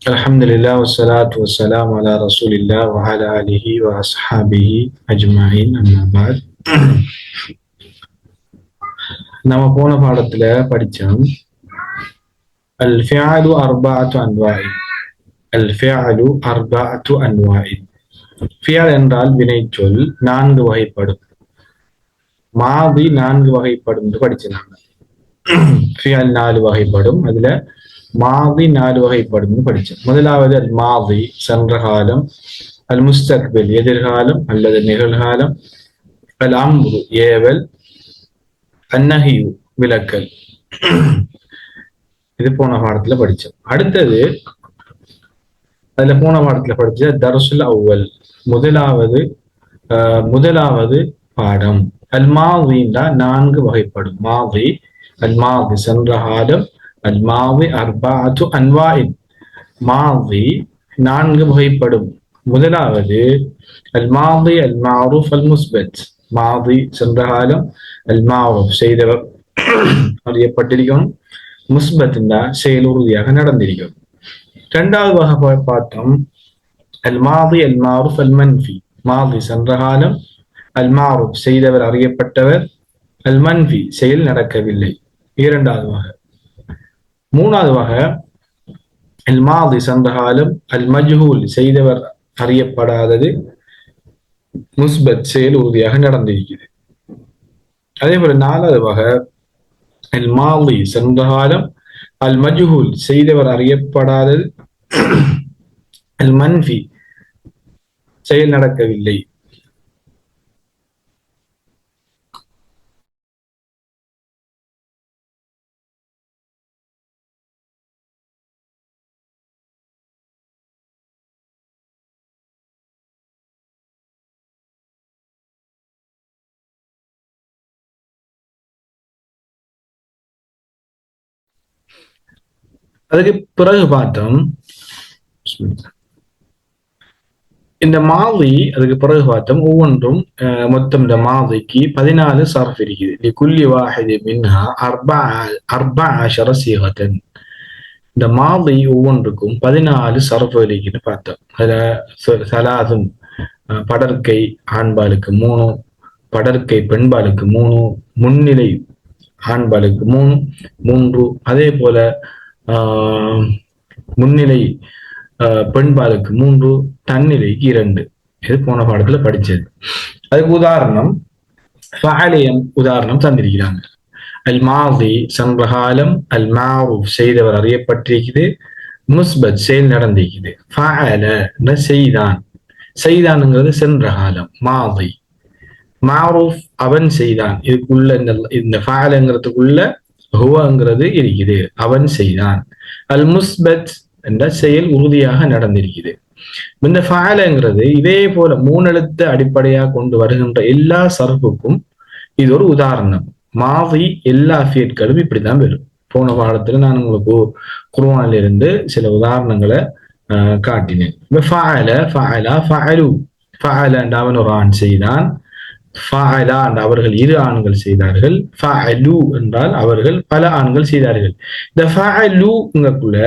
الحمد لله والصلاة والسلام على رسول الله وعلى آله وأصحابه أجمعين أما بعد நம்ம போன பாடத்துல படிச்சோம் அல் ஃபிஅலு அர்பஅத்து அன்வாஇன் அல் ஃபிஅலு அர்பஅத்து அன்வாஇன் ஃபிஅல் என்றால் வினைச்சொல் நான்கு வகைப்படும் மாதி நான்கு வகைப்படும் என்று படிச்சாங்க ஃபிஅல் நாலு வகைப்படும் அதுல மாதி நாலு வகைப்படும் படிச்சோம் முதலாவது அல் மாதி சென்ற காலம் அல் முஸ்தக்பில் எதிர்காலம் அல்லது நிகழ்காலம் அல் அம்ரு ஏவல் அந்நஹியு விலக்கல் இது போன பாடத்துல படிச்சோம் அடுத்தது அதுல போன பாடத்துல படிச்ச தர்சுல் அவ்வல் முதலாவது பாடம் அல் மாதின்னா நான்கு வகைப்படும் மாதி அல் மாதி சென்ற காலம் அல் மாதி அர்பஅத்து அன்வாஇன் மாதி நான்கு வகைப்படும் முதலாவது அல் மாதி அல் மஅரூஃப் அல் முஸ்பத் மாதி சென்ற காலம் அல் மஅரூஃப் செய்தவர் அறியப்பட்டிருக்கும் முஸ்பத் செயல் உறுதியாக நடந்திருக்கும் இரண்டாவது வகை பார்த்தோம் அல் மாதி அல் மஅரூஃப் அல் மன்ஃபி மாதி சென்ற காலம் அல் மஅரூஃப் செய்தவர் அறியப்பட்டவர் அல் மன்ஃபி செயல் நடக்கவில்லை இரண்டாவது வகை மூணாவது வகை அல் மாதி சென்ற காலம் அல் மஜ்ஹூல் செய்தவர் அறியப்படாதது முஸ்பத் செயல் உறுதியாக நடந்திருக்கிறது அதே போல நாலாவது வகை அல் மாதி சென்ற காலம் அல் மஜ்ஹூல் செய்தவர் அறியப்படாதது அல் மன்ஃபி செயல் நடக்கவில்லை அதுக்கு பிறகு பார்த்தோம் இந்த மாதி அதுக்கு பிறகு பார்த்தோம் ஒவ்வொன்றும் மொத்தம் இந்த மாதிக்கு 14 சர்ஃப் இருக்குது குல்லி வாஹிதி மின்ஹா அர்பஅ சீகத்தன் இந்த மாதி ஒவ்வொன்றுக்கும் 14 சர்ஃப் இருக்குன்னு பார்த்தோம் அதுல சலாதும் படற்கை ஆண்பாலுக்கு 3 படற்கை பெண்பாலுக்கு 3 முன்னிலை ஆண்பாலுக்கு 3 அதே போல முன்னிலை பெண்பாலுக்கு 3 தன்னிலைக்கு 2 இது போன பாடத்துல படிச்சது அதுக்கு உதாரணம் தந்திருக்கிறாங்க அல் மாதி சென்ற காலம் அல் மஅரூஃப் செய்தவர் அறியப்பட்டிருக்குது முஸ்பத் செயல் நடந்திருக்குது ஃபஅல செய்தான்ங்கிறது சென்ற காலம் மாதி மஅரூஃப் அவன் செய்தான் இதுக்குள்ள இந்த ஃபஅலங்கிறதுக்குள்ள ஹுவங்கிறது இருக்குது அவன் செய்தான் அல் முஸ்பத் என்ற செயல் உறுதியாக நடந்திருக்குது இந்த ஃபஅலங்கிறது இதே போல 3 எழுத்து அடிப்படையாக கொண்டு வருகின்ற எல்லா சர்ஃபுக்கும் இது ஒரு உதாரணம் மாதி எல்லா ஃபியட்களும் இப்படிதான் வரும் போன பாடத்துல நான் உங்களுக்கு குர்ஆனில் இருந்து சில உதாரணங்களை காட்டினேன் அவன் ஒரு ஆண் செய்தான் அவர்கள் 2 ஆண்கள் செய்தார்கள் ஃபஅலு என்றால் அவர்கள் பல ஆண்கள் செய்தார்கள் இந்த ஃபஅலுங்கக்குள்ள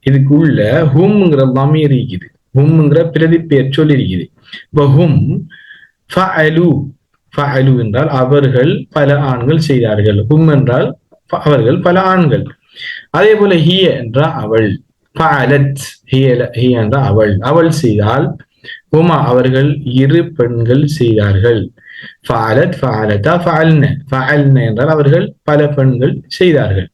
இதுக்குள்ள ஹும்ங்கிற தமீர் இருக்குது ஹும்ங்கிற பிரதிபெயர் சொல் இருக்குது இப்ப ஹும் ஃபஅலு என்றால் அவர்கள் பல ஆண்கள் செய்தார்கள் ஹும் என்றால் அவர்கள் பல ஆண்கள் அதே போல ஹிய என்றால் அவள் ஃபஅலத் ஹிய என்றால் அவள் செய்தால் ஹுமா அவர்கள் 2 பெண்கள் செய்தார்கள் ஃபஅலத் ஃபஅலதா ஃபஅல்ன என்றால் அவர்கள் பல பெண்கள் செய்தார்கள்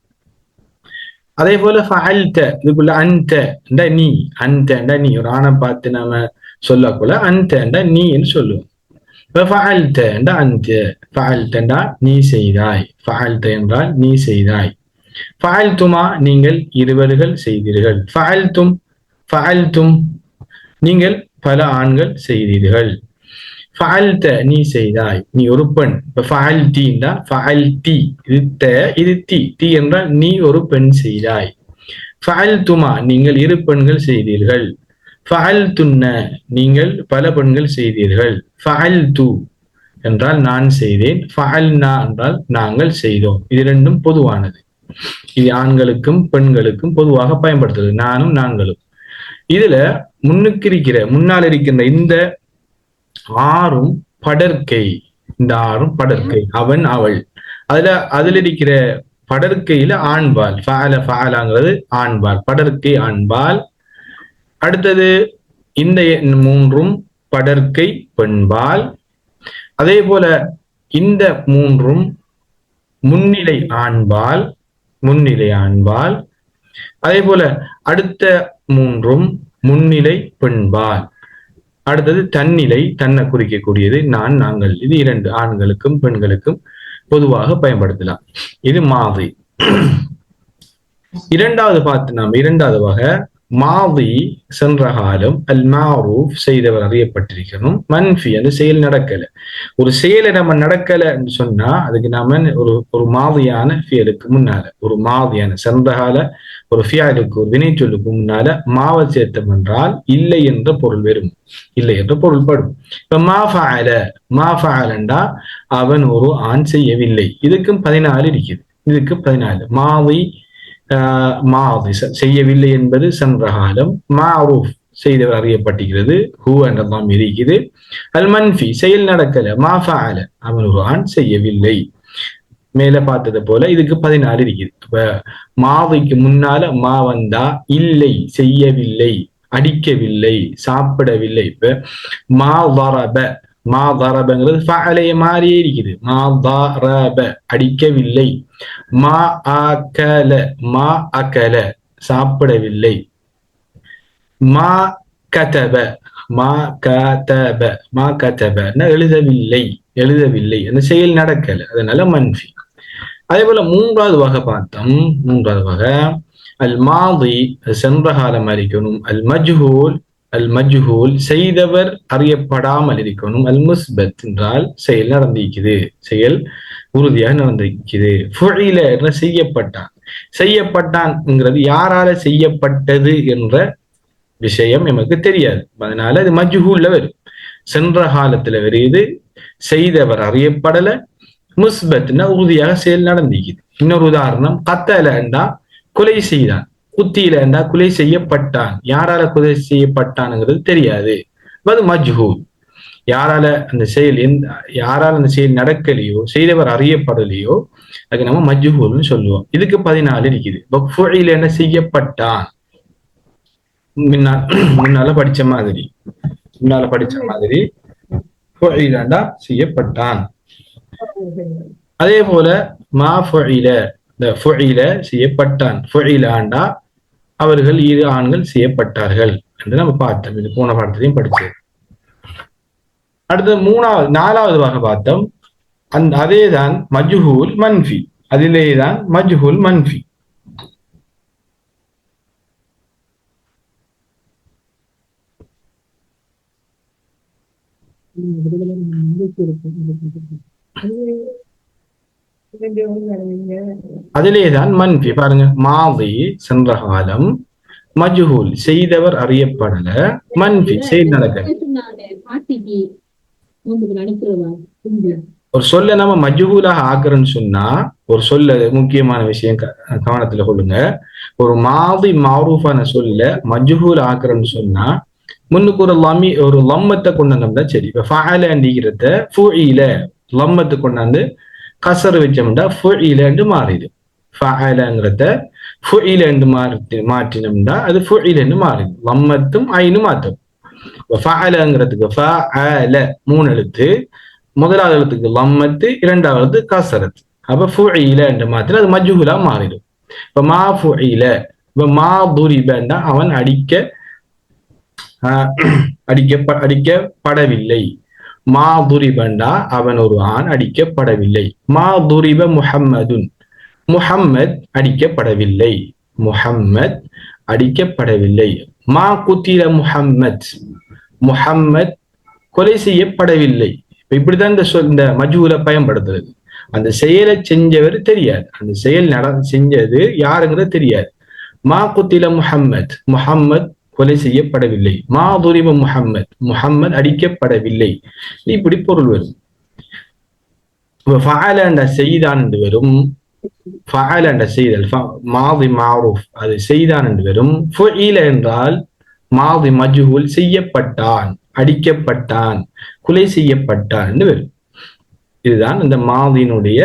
அதே போல ஃபஅல்த இதுக்குள்ள அன்த நீ ஒரு ஆணை பார்த்து நாம சொல்லக்குள்ள அன்த நீ என்று சொல்லுவோம் ஃபஅல்த ஃபஅல்தா நீ செய்தாய் ஃபஅல்த என்றால் நீ செய்தாய் ஃபஅல்துமா நீங்கள் இருவர்கள் செய்தீர்கள் ஃபஅல்தும் நீங்கள் பல ஆண்கள் செய்தீர்கள் ஃபஅல்த நீ செய்தாய் நீ ஒரு பெண் ஃபஅல்தீன்னா ஃபஅல்தி இது தி என்றால் நீ ஒரு பெண் செய்தாய் ஃபஅல்துமா நீங்கள் 2 பெண்கள் செய்தீர்கள் ஃபஅல்துன்ன நீங்கள் பல பெண்கள் செய்தீர்கள் ஃபஅல்து என்றால் நான் செய்தேன் ஃபஅல்னா என்றால் நாங்கள் செய்தோம் இது ரெண்டும் பொதுவானது இது ஆண்களுக்கும் பெண்களுக்கும் பொதுவாக பயன்படுத்துறது நானும் நாங்களும் இதுல முன்னால் இருக்கின்ற இந்த ஆறும் படற்கை. இந்த ஆறும் படற்கை. அவன் அவள். அதுல இருக்கிற படற்கையில ஆண்பால். ஃபஅலாங்கிறது ஆண்பால், படற்கை ஆண்பால். அடுத்தது இந்த மூன்றும் படற்கை பெண்பால். அதே போல இந்த மூன்றும் முன்னிலை ஆண்பால், முன்னிலை ஆண்பால். அதே போல அடுத்த மூன்றும் முன்னிலை பெண்பால். அடுத்தது தன்னிலை, தன்னை குறிக்கக்கூடியது நான், நாங்கள். இது இரண்டு, ஆண்களுக்கும் பெண்களுக்கும் பொதுவாக பயன்படுத்தலாம். இது மாதி. இரண்டாவது வகை மாதி சென்ற காலம். அல் மாரூஃப் செய்தவர் அறியப்பட்டிருக்கணும். மன்ஃபி அந்த செயல் நடக்கல. ஒரு செயலை நம்ம நடக்கல சொன்னா அதுக்கு நாம ஒரு மாதியான ஃபியலுக்கு முன்னால, ஒரு மாதியான சென்ற கால ஒரு ஃபியாலுக்கு, ஒரு வினை சொல்லுக்கு முன்னால மாவை சேர்த்தம் என்றால் இல்லை என்ற பொருள் வரும், இல்லை என்ற பொருள் படும். இப்ப மா ஃபஅலண்டா அவன் ஒரு ஆண் செய்யவில்லை. இதுக்கும் 14 இருக்குது. இதுக்கு 14. மாதி செய்யவில்லை என்பது சென்ற காலம். மாரூஃப் செய்தவர் அறியப்பட்டிருக்கிறது, ஹூ என்றெல்லாம் இருக்குது. அல் மன்ஃபி செயல் நடக்கல, மா ஃபஅல அவன் ஒரு ஆண் செய்யவில்லை. மேல பார்த்தது போல இதுக்கு 14 இருக்குது. இப்ப மாவிக்கு முன்னால மா வந்தா இல்லை, செய்யவில்லை, அடிக்கவில்லை, சாப்பிடவில்லை. இப்ப மா தரபங்கிறது ஃபஅலைய மாறியே இருக்குது. மா தரப அடிக்கவில்லை. மா அகல சாப்பிடவில்லை. மா கதப எழுதவில்லை அந்த செயல் நடக்கல, அதனால மன்ஃபி. அதே போல மூன்றாவது வகை பார்த்தோம். மூன்றாவது வகை அல் மாதி சென்ற காலம் அறிக்கணும். அல் மஜ்ஹூல் செய்தவர் அறியப்படாமல் இருக்கணும். அல் முஸ்பத் என்றால் செயல் நடந்திருக்குது, செயல் உறுதியாக நடந்திருக்குது. ஃபுஇல என்ற செய்யப்பட்டான்ங்கிறது யாரால செய்யப்பட்டது என்ற விஷயம் நமக்கு தெரியாது, அதனால அது மஜ்ஹூல்ல வரும். சென்ற காலத்துல வருது, செய்தவர் அறியப்படல, முஸ்பத்னா உறுதியாக செயல் நடந்திருக்குது. இன்னொரு உதாரணம் கத்தலண்டா கொலை செய்தான், குத்தியிலண்டா கொலை செய்யப்பட்டான். யாரால கொலை செய்யப்பட்டான்ங்கிறது தெரியாது, அது மஜ்ஹூல். யாரால அந்த செயல் நடக்கலையோ, செய்தவர் அறியப்படலையோ அதுக்கு நம்ம மஜ்ஹூல்னு சொல்லுவோம். இதுக்கு 14 இருக்குது. ஃபுஇல என்ன செய்யப்பட்டான், முன்னால படிச்ச மாதிரி ஃபுஇலண்டா செய்யப்பட்டான். அதே போல மா ஃபுஇல, இந்த ஃபுஇல செய்யப்பட்டான், ஃபுஇலாண்டா அவர்கள் இரு ஆண்கள் செய்யப்பட்டார்கள் என்று நம்ம பார்த்தோம். இது போன பாடத்திலையும் படிச்சது. அடுத்து நாலாவது வகை பார்த்தோம். அதேதான் மஜ்ஹூல் மன்ஃபி. அதிலேதான் மஜ்ஹூல் மன்ஃபி. அதிலேதான் மன்ஃபி. பாருங்க, மாதி சென்ற காலம், மஜ்ஹூல் செய்தவர் அறியப்படல, மன்ஃபி செயல் நடக்கல. ஒரு சொல்ல நம்ம மஜ்ஹூலாக ஆக்குறோம்னு சொன்னா, ஒரு சொல்ல முக்கியமான விஷயம் கவனத்துல கொள்ளுங்க. ஒரு மாதி மாரூஃபான சொல்ல மஜ்ஹூல் ஆக்குறோம்னு சொன்னா முன்னுக்கு ஒரு லம்மத்தை கொண்டு வந்தோம்னா சரி. இப்ப ஃபஅலங்கிறத ஃபுஇல லம்மத்தை கொண்டாந்து கசர் வச்சோம்னா ஃபுஇலன்னு மாறிடு. ஃபஅலங்கிறத ஃபுஇலன்னு மாற்றினோம்னா அது ஃபுஇலன்னு மாறிடும். லம்மத்தும் ஐனும் மாற்றும். ஃபஅலங்கிறதுக்கு ஃபஅல 3 எழுத்து, முதலாவது எழுத்துக்கு லம்மத்து, இரண்டாவது எழுத்து கசரத். அப்ப ஃபுஇல என்று மாத்திரம் அது மஜ்ஹூலா மாறிடும். இப்ப மா ஃபுஇல, இப்ப மா துரிபன்னா அவன் அடிக்கப்படவில்லை. மா துரிபண்டா அவன் ஒரு ஆண் அடிக்கப்படவில்லை. மா துரிப முஹம்மதுன், முஹம்மத் அடிக்கப்படவில்லை. முஹம்மத் அடிக்கப்படவில்லை. மா குத்தில முஹம்மத், முஹம்மத் கொலை செய்யப்படவில்லை. இப்படிதான் இந்த மஜ்ஹூல பயன்படுத்துறது. அந்த செயலை செஞ்சவர் தெரியாது, அந்த செயல் செஞ்சது யாருங்கிறது தெரியாது. மா குத்தில முஹம்மத், முஹம்மத் கொலை செய்யப்படவில்லை. மா துரிப முஹம்மத், முஹம்மத் அடிக்கப்படவில்லை. இப்படி பொருள் வரும். ஃபஅல செய்தான் என்று வரும். ஃபஅல செய்தல் மாதி மாரூஃப், அது செய்தான் என்று வரும். ஃபுஇல என்றால் மாதி மஜ்ஹூல் செய்யப்பட்டான், அடிக்கப்பட்டான், கொலை செய்யப்பட்டான் என்று வரும். இதுதான் இந்த மாதினுடைய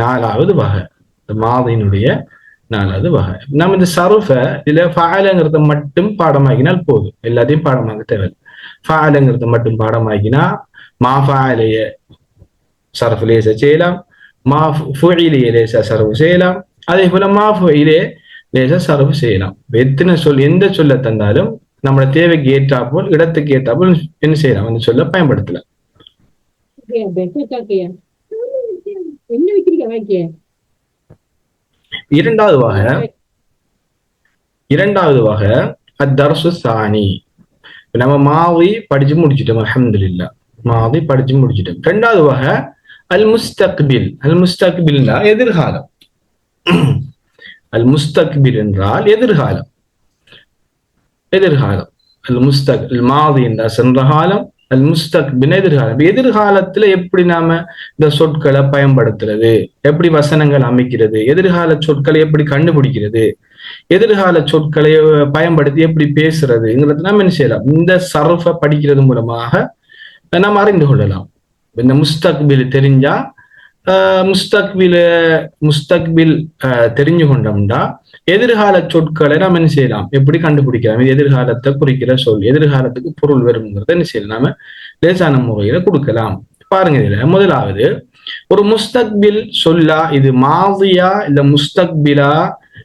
4வது வகை. இந்த மாதினுடைய 4வது வகை. நம்ம இந்த சருஃப இதுல ஃபஅலங்கிறத மட்டும் பாடமாக்கினால் போதும், எல்லாத்தையும் பாடமாக தேவை. ஃபஅலங்கிறத மட்டும் பாடமாக்கினா மா ஃபஅலைய சர்ஃப் லேச செய்யலாம், மா ஃபுஇலிய லேச சர்ஃப் செய்யலாம், அதே போல மா ஃபுஇலே லேச சர்ஃப் செய்யலாம். எத்தனை சொல், எந்த சொல்ல தந்தாலும் நம்மளோட தேவைக்கு ஏற்றாப்போல், இடத்துக்கு ஏற்றாப்போல் என்ன செய்யலாம், அந்த சொல்ல பயன்படுத்தலாம். இரண்டாவது வகை அத்தர்சு சானி. நம்ம மாவி படிச்சு முடிச்சிட்டோம், அல்ஹம்துலில்லாஹ், மாவி படிச்சு முடிச்சிட்டோம். 2வது வகை அல் முஸ்தக்பில். அல் முஸ்தக்பில்னா எதிர்காலம். அல் முஸ்தக்பில் என்றால் எதிர்காலம். எதிர்காலம் அல் மாதி என்றால் சென்ற காலம், அல் முஸ்தக்பில் எதிர்காலம். எதிர்காலத்துல எப்படி நாம இந்த சொற்களை பயன்படுத்துறது, எப்படி வசனங்கள் அமைக்கிறது, எதிர்கால சொற்களை எப்படி கண்டுபிடிக்கிறது, எதிர்கால சொற்களை பயன்படுத்தி எப்படி பேசுறதுங்கிறது நம்ம என்ன செய்யலாம், இந்த சர்ஃப படிக்கிறது மூலமாக நாம் அறிந்து கொள்ளலாம். இந்த முஸ்தக்பில் தெரிஞ்சா, முஸ்தக்பில் தெரிஞ்சு கொண்டோம்னா எதிர்கால சொற்களை நாம் என்ன செய்யலாம், எப்படி கண்டுபிடிக்கலாம், எதிர்காலத்தை குறிக்கிற சொல், எதிர்காலத்துக்கு பொருள் வருங்கிறத என்ன செய்யலாம், நாம லேசான முறையில கொடுக்கலாம். பாருங்க, இதுல முதலாவது ஒரு முஸ்தக்பில் சொல்லா, இது மாதியா இல்ல முஸ்தக்பிலா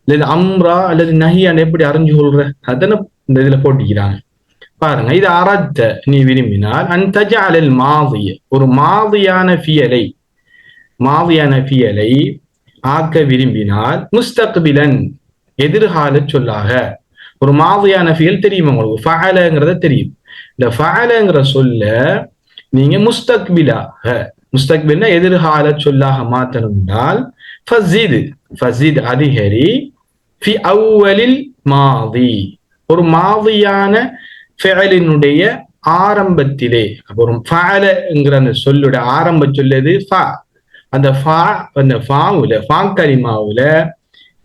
இல்ல அம்ரா அல்லது நஹியான்னு எப்படி அறிஞ்சு கொள்ற, அதனை இந்த இதுல போட்டிக்கிறாங்க. பாருங்க, இது அரத்த நீ விரும்பினால் அன்தஜஅலல் மாதிய, ஒரு மாதியான ஃபியலை ஆக்க விரும்பினால் முஸ்தக்பிலன் எதிர்கால சொல்லாக. ஒரு மாதியான ஃபியல் தெரியும் உங்களுக்கு, ஃபஅலங்கிறத தெரியும். இந்த ஃபஅலங்கிற சொல்ல நீங்க முஸ்தக்பில்னா எதிர்கால சொல்லாக மாற்றணும்னால் ஃபஸித் அதிகரி ஃபி அவ்வலில் மாதி, ஒரு மாதியான ஃபிஅலினுடைய ஆரம்பத்திலே. ஒரு ஃபஅலங்கிற அந்த சொல்லுடைய ஆரம்ப சொல்லுது ஃபா. அந்த ஃபா கலிமாவுல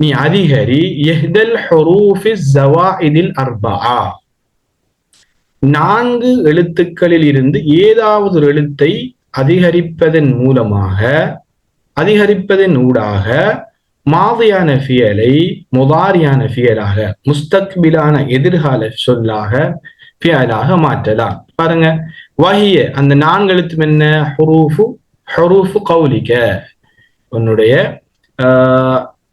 நீ அதிகரி இஹ்தல் ஹுரூஃபிஸ் ஸவாயிதில் அர்பஆ, 4 எழுத்துக்களில் இருந்து ஏதாவது ஒரு எழுத்தை அதிகரிப்பதன் ஊடாக மாதியான ஃபியலை முதாரியான ஃபியலாக, முஸ்தக்பிலான எதிர்கால சொல்லாக ஃபியலாக மாற்றலாம். பாருங்க, வஹிய அந்த 4 எழுத்தும் என்ன, ஹுரூஃபு கௌலிக, உன்னுடைய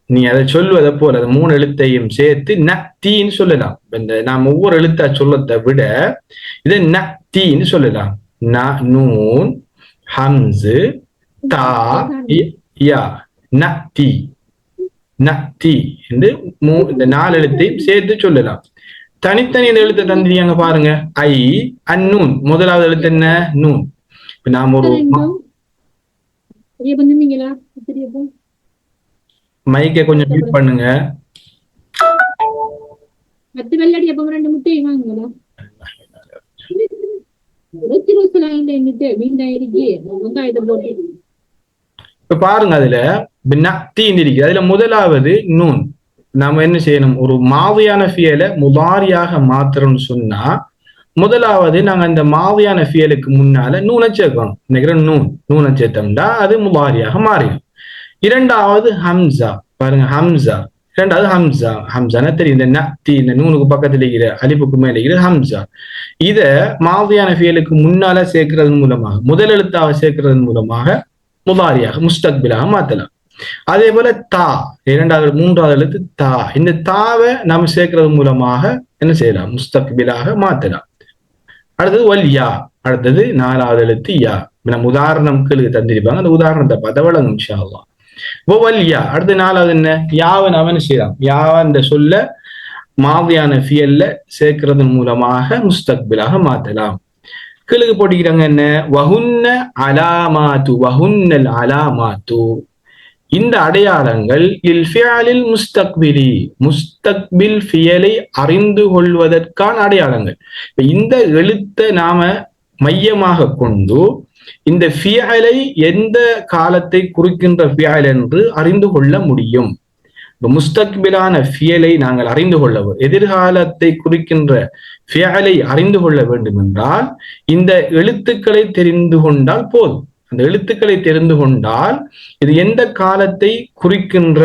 நீ அதை சொல்வதை போல அந்த 3 எழுத்தையும் சேர்த்து நத்தீன்னு சொல்லலாம். இந்த நாம் ஒவ்வொரு எழுத்தா சொல்லத்தை விட இதை நத்தீன்னு சொல்லலாம். நூன் ஹம்ஸு தா யா, நத்தி என்று இந்த 4 எழுத்தையும் சேர்த்து சொல்லலாம். தனித்தனி எழுத்தை தந்திரியாங்க பாருங்க, ஐ அந்நூன், முதலாவது எழுத்து என்ன, நூன். நாம் ஒரு மைக்கை கொஞ்சம் மியூட் பண்ணுங்க. இப்ப பாருங்க, அதுல இருக்கு, அதுல முதலாவது நூன். நாம என்ன செய்யணும், ஒரு மாதியான ஃபியலை முதாரியாக மாத்திரம்னு சொன்னா முதலாவது நாங்க இந்த மாதியான ஃபியலுக்கு முன்னால நூனை சேர்க்கணும். நினைக்கிறேன் நூனை சேர்த்தோம்னா அது முதாரியாக மாறிடும். இரண்டாவது ஹம்சா. பாருங்க, இரண்டாவது ஹம்சானா தெரியும், இந்த நத்தி இந்த நூனுக்கு பக்கத்துல இருக்கிற அலிப்புக்கு மேல இருக்கிற ஹம்சா. இத மாதியான ஃபியலுக்கு முன்னால சேர்க்கறது மூலமாக, முதல் எழுத்தாக சேர்க்கறது மூலமாக முதாரியாக முஸ்தக்பிலாக மாத்தலாம். அதே போல தா, 3வது எழுத்து தா. இந்த தாவை நாம சேர்க்கறது மூலமாக என்ன செய்யலாம், முஸ்தக்பிலாக மாத்தலாம். அடுத்தது வல் யா, அடுத்தது 4வது எழுத்து யா. நம்ம உதாரணங்களுக்கு தந்திருப்பாங்க, அந்த உதாரணத்தை பார்த்தா வழங்கும் இன்ஷா அல்லாஹ். யா, அடுத்து 4வது என்ன, யாவன் அவன் செய்யலாம். யாவ இந்த சொல்ல மாதியான ஃபியல்ல சேர்க்கறதன் மூலமாக முஸ்தக்பிலாக மாத்தலாம். கீழுக்கு போட்டிக்கிறாங்க என்ன, வஹுன்ன அலாமாத்து, இந்த அடையாளங்கள் லில் ஃபிஅலில் முஸ்தக்பிலி, முஸ்தக்பில் ஃபியலை அறிந்து கொள்வதற்கான அடையாளங்கள். இந்த எழுத்தை நாம மையமாக கொண்டு இந்த ஃபியலை எந்த காலத்தை குறிக்கின்ற ஃபியல் என்று அறிந்து கொள்ள முடியும். முஸ்தக்பிலான ஃபியலை நாங்கள் அறிந்து கொள்ள, எதிர்காலத்தை குறிக்கின்ற ஃபியலை அறிந்து கொள்ள வேண்டும் என்றால் இந்த எழுத்துக்களை தெரிந்து கொண்டால் போதும். அந்த எழுத்துக்களை தெரிந்து கொண்டால் இது எந்த காலத்தை குறிக்கின்ற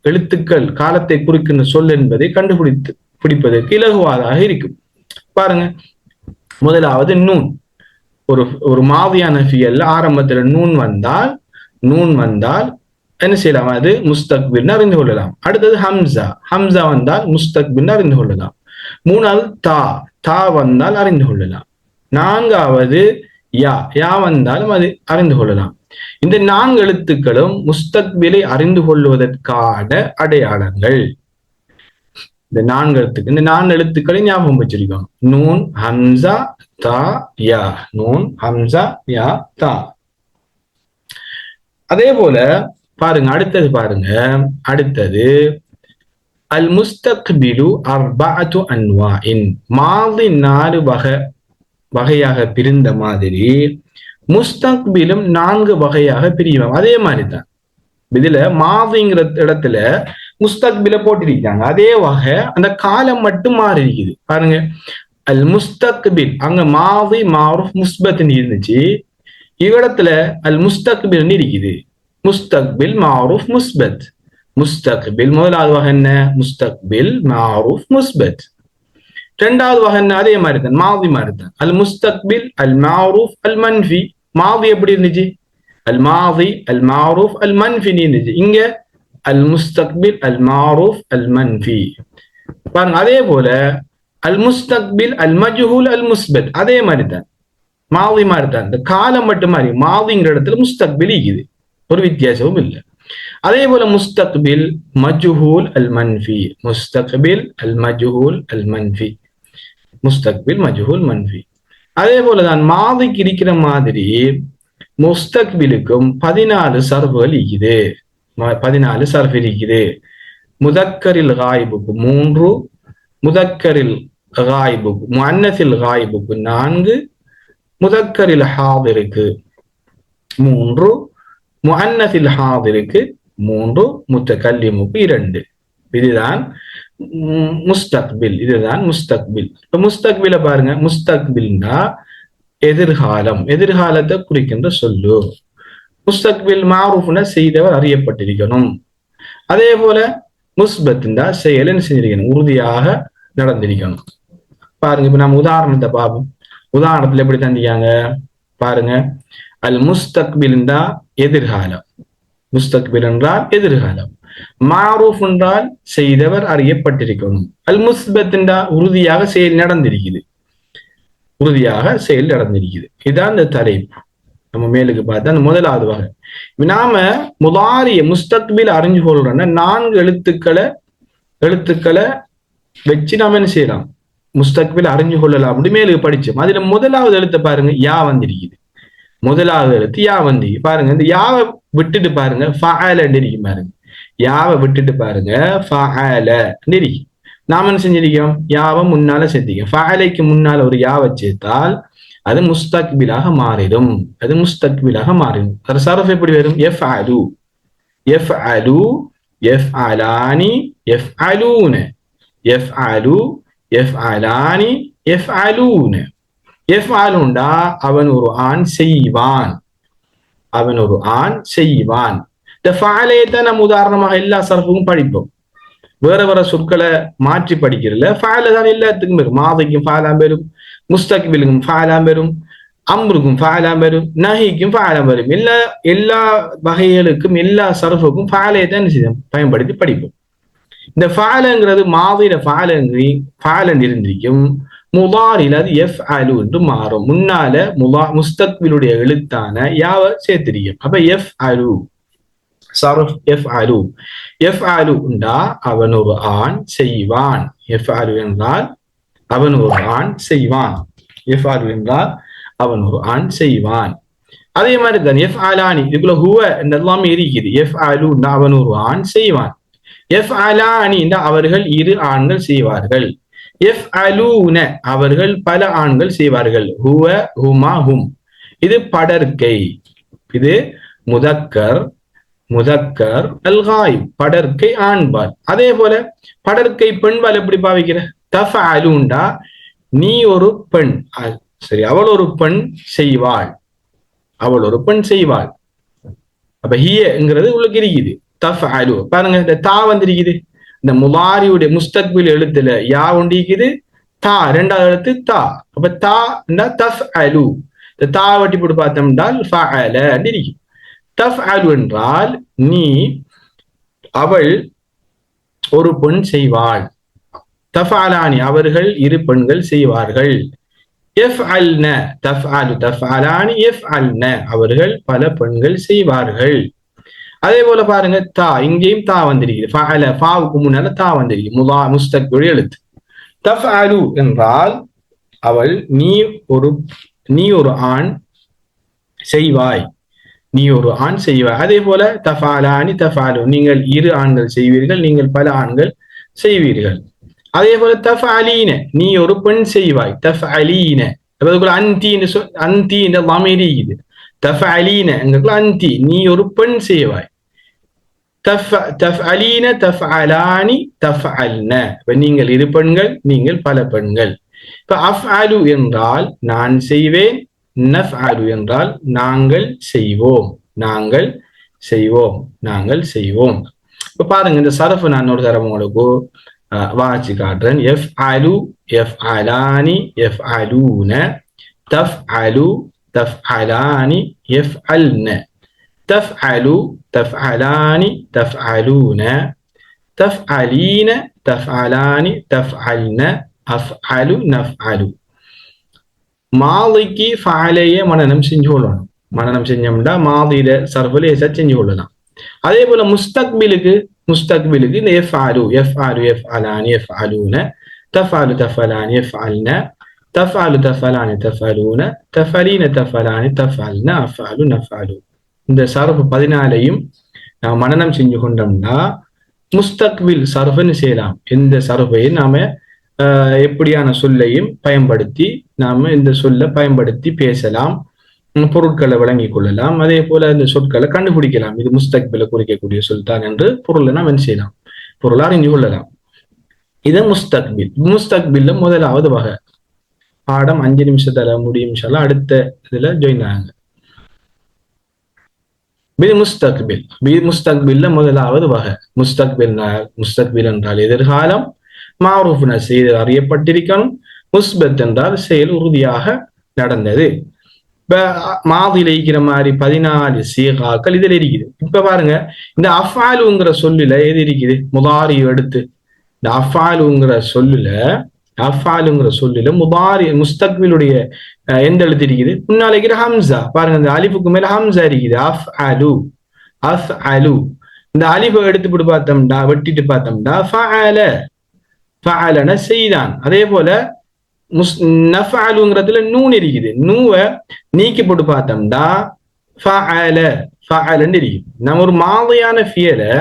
எழுத்துக்கள், காலத்தை குறிக்கின்ற சொல் என்பதை பிடிப்பதற்கு இலகுவாதாக இருக்கும். பாருங்க, முதலாவது நூன். ஒரு மாதியான ஃபியல்ல ஆரம்பத்துல நூன் வந்தால் என்ன செய்யலாம்? அது முஸ்தக்பில் அறிந்து கொள்ளலாம். அடுத்தது ஹம்சா வந்தால் முஸ்தக்பில் அறிந்து கொள்ளலாம். மூணாவது தா வந்தால் அறிந்து கொள்ளலாம். நான்காவது யா வந்தாலும் அது அறிந்து கொள்ளலாம். இந்த 4 எழுத்துக்களும் முஸ்தக்பிலை அறிந்து கொள்வதற்கான அடையாளங்கள். இந்த 4 எழுத்துக்களை ஞாபகம் வச்சிருக்கோம். நூன், ஹம்சா, தா, யா. நூன், ஹம்சா, யா, தா. அதே போல பாருங்க, அடுத்தது அல் முஸ்தக்பிலு அர்பஅத்து அன்வாஇன். மாதி 4 வகையாக பிரிந்த மாதிரி முஸ்தக்பிலும் 4 வகையாக பிரியும். அதே மாதிரி தான் இதுல மாதிங்கிற இடத்துல முஸ்தக்பில போட்டிருக்காங்க. அதே வகை அந்த காலம் மட்டும் மாறி இருக்குது. பாருங்க, அல் முஸ்தக்பில் அங்க மாதி மாரூஃப் முஸ்பத்னு இருந்துச்சு, இவ்விடத்துல அல் முஸ்தக்பில் இருக்குது. முஸ்தக்பில் மாரூஃப் முஸ்பத். முஸ்தக்பில் முதலாவது வகை என்ன? முஸ்தக்பில் மாரூஃப் முஸ்பத். இரண்டாவது வகை என்ன? அதே மாதிரி தான், மாதி மாதிரி தான். அல் முஸ்தக்பில் அல் மாரூஃப் அல் மன்ஃபி. மாதி எப்படி இருந்துச்சு? அல் மாதி அல் மாரூஃப் அல் மன்ஃபி இருந்துச்சு. இங்க அல் முஸ்தக்பில் அல் மாரூஃப் அல் மன்ஃபி. பாருங்க, அதே போல அல் முஸ்தக்பில் அல் மஜ்ஹூல் அல் முஸ்பத். அதே மாதிரி தான், மாதி மாதிரி தான். இந்த காலம் மட்டும் மாதிரி மாதிங்கிற இடத்துல முஸ்தக்பில் இருக்குது, ஒரு வித்தியாசமும் இல்லை. அதே போல முஸ்தக்பில் மஜ்ஹூல் அல் மன்ஃபி. முஸ்தக்பில் அல் மஜ்ஹூல் அல் மன்ஃபி. முஸ்தக்பில் மஜ்ஹூல் மன்ஃபி. அதே போலதான் மாதிக்கு இருக்கிற மாதிரி முஸ்தக்பிலுக்கும் 14 சர்ஃபுகள் இருக்குது. 14 சர்ஃப் இருக்குது. முதக்கரில் காயிபுக்கு 3, முதக்கரில் காயிபுக்கு முஅன்னஸில் காயிபுக்கு 4, முதக்கரில் ஹாதிருக்கு 3, முஅன்னஸில் ஹாதிருக்கு 3, முத்தகல்லிமுக்கு 2. இதுதான் முஸ்தக்பில். இதுதான் முஸ்தக்பில். இப்ப முஸ்தக்பில பாருங்க, முஸ்தக்பில்னா எதிர்காலம், எதிர்காலத்தை குறிக்கின்ற சொல்லு. முஸ்தக்பில் மாரூஃப்னா செய்தவர் அறியப்பட்டிருக்கணும். அதே போல முஸ்பத்னா செயல் என்ன செஞ்சிருக்கணும்? உறுதியாக நடந்திருக்கணும். பாருங்க, இப்ப நம்ம உதாரணத்தை பார்ப்போம். உதாரணத்துல எப்படி தந்திக்காங்க பாருங்க. அல் முஸ்தக்பில் என்றால் எதிர்காலம். முஸ்தக்பில் என்றால் எதிர்காலம். மாரூஃப் என்றால் செய்தவர் அறியப்பட்டிருக்கணும். அல் முஸ்பத் என்றால் உறுதியாக செயல் நடந்திருக்குது, உறுதியாக செயல் நடந்திருக்குது. இதுதான் இந்த தலைப்பு. நம்ம மேலுக்கு பார்த்தா அந்த முதலாவது வகை. நாம முதாரிய முஸ்தக்பில் அறிஞ்சு கொள்றோம்னா 4 எழுத்துக்களை வச்சு நாம என்ன செய்யலாம்? முஸ்தக்பில் அறிஞ்சு கொள்ளலாம். அப்படி மேலுக்கு படிச்சோம். அதுல முதலாவது எழுத்தை பாருங்க, யா வந்திருக்குது. முதலாவது எழுத்து யா வந்து பாருங்க. இந்த யாவை விட்டுட்டு பாருங்க, ஃபஅல இருக்கு பாருங்க. யாவை விட்டுட்டு பாருங்க, ஃபஅல இருக்கு. நாம என்ன செஞ்சிருக்கோம்? யாவை முன்னால சேர்த்திக்கோம். ஃபஅலைக்கு முன்னால ஒரு யாவை சேர்த்தால் அது முஸ்தக்பிலாக மாறிடும். அது முஸ்தக்பிலாக மாறிடும். சர்ஃப் எப்படி வரும்? யஃஅலு, யஃஅலு, யஃஅலானி, யஃஅலூன, யஃஅலு, யஃஅலானி, யஃஅலூன. யஃஅலுண்டா அவன் ஒரு ஆண் செய்வான், அவன் ஒரு ஆண் செய்வான். இந்த ஃபஅலையை தான் நம்ம உதாரணமாக எல்லா சர்ஃபுக்கும் படிப்போம். வேற வேற சொற்களை மாற்றி படிக்கிறதுல ஃபஅல தான் எல்லாத்துக்கும் வரும். மாதிக்கும் ஃபஅலாம் வரும், முஸ்தக்பிலுக்கும் ஃபஅலாம் வரும், அம்ருக்கும் ஃபஅலாம் வரும், நஹிக்கும் ஃபஅலாம் வரும். எல்லா வகைகளுக்கும் எல்லா சர்ஃபுக்கும் ஃபஅலையை தான் பயன்படுத்தி படிப்போம். இந்த ஃபஅலங்கிறது மாதியில ஃபஅலன் இருந்திருக்கும், முதாரில் அது யஃஅலு என்று மாறும். முன்னால முஸ்தக்பிலுடைய எழுத்தான யாவை சேர்த்திருக்கும். அப்ப யஃஅலு சர்ஃப் யஃஅலு. யஃஅலு என்றா அவன் ஒரு ஆண் செய்வான். யஃஅலு என்றால் அவன் ஒரு ஆண் செய்வான். யஃஅலு என்றால் அவன் ஒரு ஆண் செய்வான். அதே மாதிரி தான் யஃஅலானி, இதுக்குள்ள ஹுவ எல்லாமே இருக்குது. யஃஅலு அவன் ஒரு ஆண் செய்வான். யஃஅலானி அவர்கள் 2 ஆண்கள் செய்வார்கள். யஃஅலூன அவர்கள் பல ஆண்கள் செய்வார்கள். ஹுவ, ஹுமா, ஹும். இது படர்க்கை. இது முதக்கர், முதக்கர் அல் காயிப் படற்கை ஆண்பால். அதே போல படற்கை பெண்பால் எப்படி பாவிக்கிற? தஃஅலுண்டா நீ ஒரு பெண், சரி அவள் ஒரு பெண் செய்வாள், அவள் ஒரு பெண் செய்வாள். அப்ப ஹியங்கிறது உங்களுக்கு இருக்குது. தஃஅலு பாருங்க, இந்த தா வந்திருக்குது, இந்த முலாரியுடைய முஸ்தக்பில் எழுத்துல யா ஒண்டிக்குது, தா ரெண்டாவது எழுத்து தா. அப்ப தா தஃஅலு, இந்த தா வட்டி போட்டு பார்த்தோம்னா ஃபஅல இருக்கு. தஃஅலு என்றால் நீ, அவள் ஒரு பெண் செய்வாள். தஃஅலானி அவர்கள் இரு பெண்கள் செய்வார்கள். யஃஅல்ன தஃஅலு தஃஅலானி யஃஅல்ன அவர்கள் பல பெண்கள் செய்வார்கள். அதே போல பாருங்க தா, இங்கேயும் தா வந்திருக்குது, ஃபஅல ஃபாவுக்கு முன்னால தா வந்திருக்கு, முஸ்தக்பில் எழுத்து. தஃஅலு என்றால் அவள் நீ ஒரு ஆண் செய்வாய், நீ ஒரு ஆண் செய்வாய். அதே போல தஃஅலானி தஃஅலு நீங்கள் இரு ஆண்கள் செய்வீர்கள், நீங்கள் பல ஆண்கள் செய்வீர்கள். அதே போல தஃஅலீன நீ ஒரு பெண் செய்வாய், தஃஅலீன அந்தி என்ற லாமீரி இது. தஃஅலீன அந்தி நீ ஒரு பெண் செய்வாய். தஃஅலீன தஃஅலானி தஃஅல்ன நீங்கள் இரு பெண்கள், நீங்கள் பல பெண்கள். இப்ப அஃஅலு என்றால் நான் செய்வேன், நஃஅலு என்றால் நாங்கள் செய்வோம், நாங்கள் செய்வோம், நாங்கள் செய்வோம். இப்ப பாருங்க இந்த சரஃபு நான் ஒரு தரம் உங்களுக்கு வாசி காட்டுறேன். யஃஅலு யஃஅலானி யஃஅலூன தஃஅலு தஃஅலானி யஃஅல்ன தஃஅலு தஃஅலானி தஃஅலூன தஃஅலீன தஃஅலானி தஃஅல்ன அஃஅலு நஃஅலு. மாலிக்கு ஃபஅலையே மனனம் செஞ்சு கொள்ளணும். மனனம் செஞ்சோம்னா மாதியில சர்ஃபுல ஏசா செஞ்சு கொள்ளலாம். அதே போல முஸ்தக்பிலுக்கு இந்த யஃஅலு யஃஅலு யஃஅலானி யஃஅலூன தஃஅலு தஃஅலானி யஃஅல்ன தஃஅலு தஃஅலானி தஃஅலூன தஃஅலீன தஃஅலானி தஃஅல்ன அஃஅலு நஃஅலு. இந்த சர்ஃப் 14ஐயும் நாம் மனனம் செஞ்சு கொண்டோம்னா முஸ்தக்பில் சர்ஃப்னு செய்யலாம். இந்த சர்ஃபை நாம எப்படியான சொல்லையும் பயன்படுத்தி நாம இந்த சொல்ல பயன்படுத்தி பேசலாம், பொருட்களை வழங்கிக் கொள்ளலாம். அதே போல இந்த சொற்களை கண்டுபிடிக்கலாம். இது முஸ்தக்பில குறிக்கக்கூடிய சொல் தான் என்று பொருளை நாம் என்ன செய்யலாம், பொருளை அறிஞ்சு கொள்ளலாம். இது முஸ்தக்பில். முஸ்தக்பில்ல முதலாவது வகை. பாடம் 5 நிமிஷத்துல முடியும். அடுத்த இதுல ஜாயின் ஆகுங்க. முஸ்தக்பில்ல முதலாவது வகை. முஸ்தக்பில் என்றால் எதிர்காலம், மாரூஃப்ன செய்து அறியப்பட்டிருக்கணும், முஸ்பத் என்றால் செயல் உறுதியாக நடந்தது. இப்ப மாதில இருக்கிற மாதிரி 14 சீகாக்கள் இதுல இருக்குது. இப்ப பாருங்க இந்த அஃபாலுங்கிற சொல்லுல எது இருக்குது, முதாரி எடுத்து இந்த அஃபாலுங்கிற சொல்லுல முதாரி முஸ்தக்பிலுடைய எந்த எழுத்து இருக்குது, முன்னால இருக்கிற ஹம்சா. பாருங்க இந்த அலிஃபுக்கு மேல ஹம்சா இருக்குது. அஃஅலு இந்த அலிஃபை எடுத்து பார்த்தோம்னா, வெட்டிட்டு பார்த்தோம்னா ஃபஅலன செய்தான். அதே போல நஃஅலுங்கிறதுல நூன் இருக்குது, நூவை நீக்கி போட்டு பார்த்தோம்னா ஃபஅலன்னு இருக்குது. நம்ம ஒரு மாதியான ஃபியலை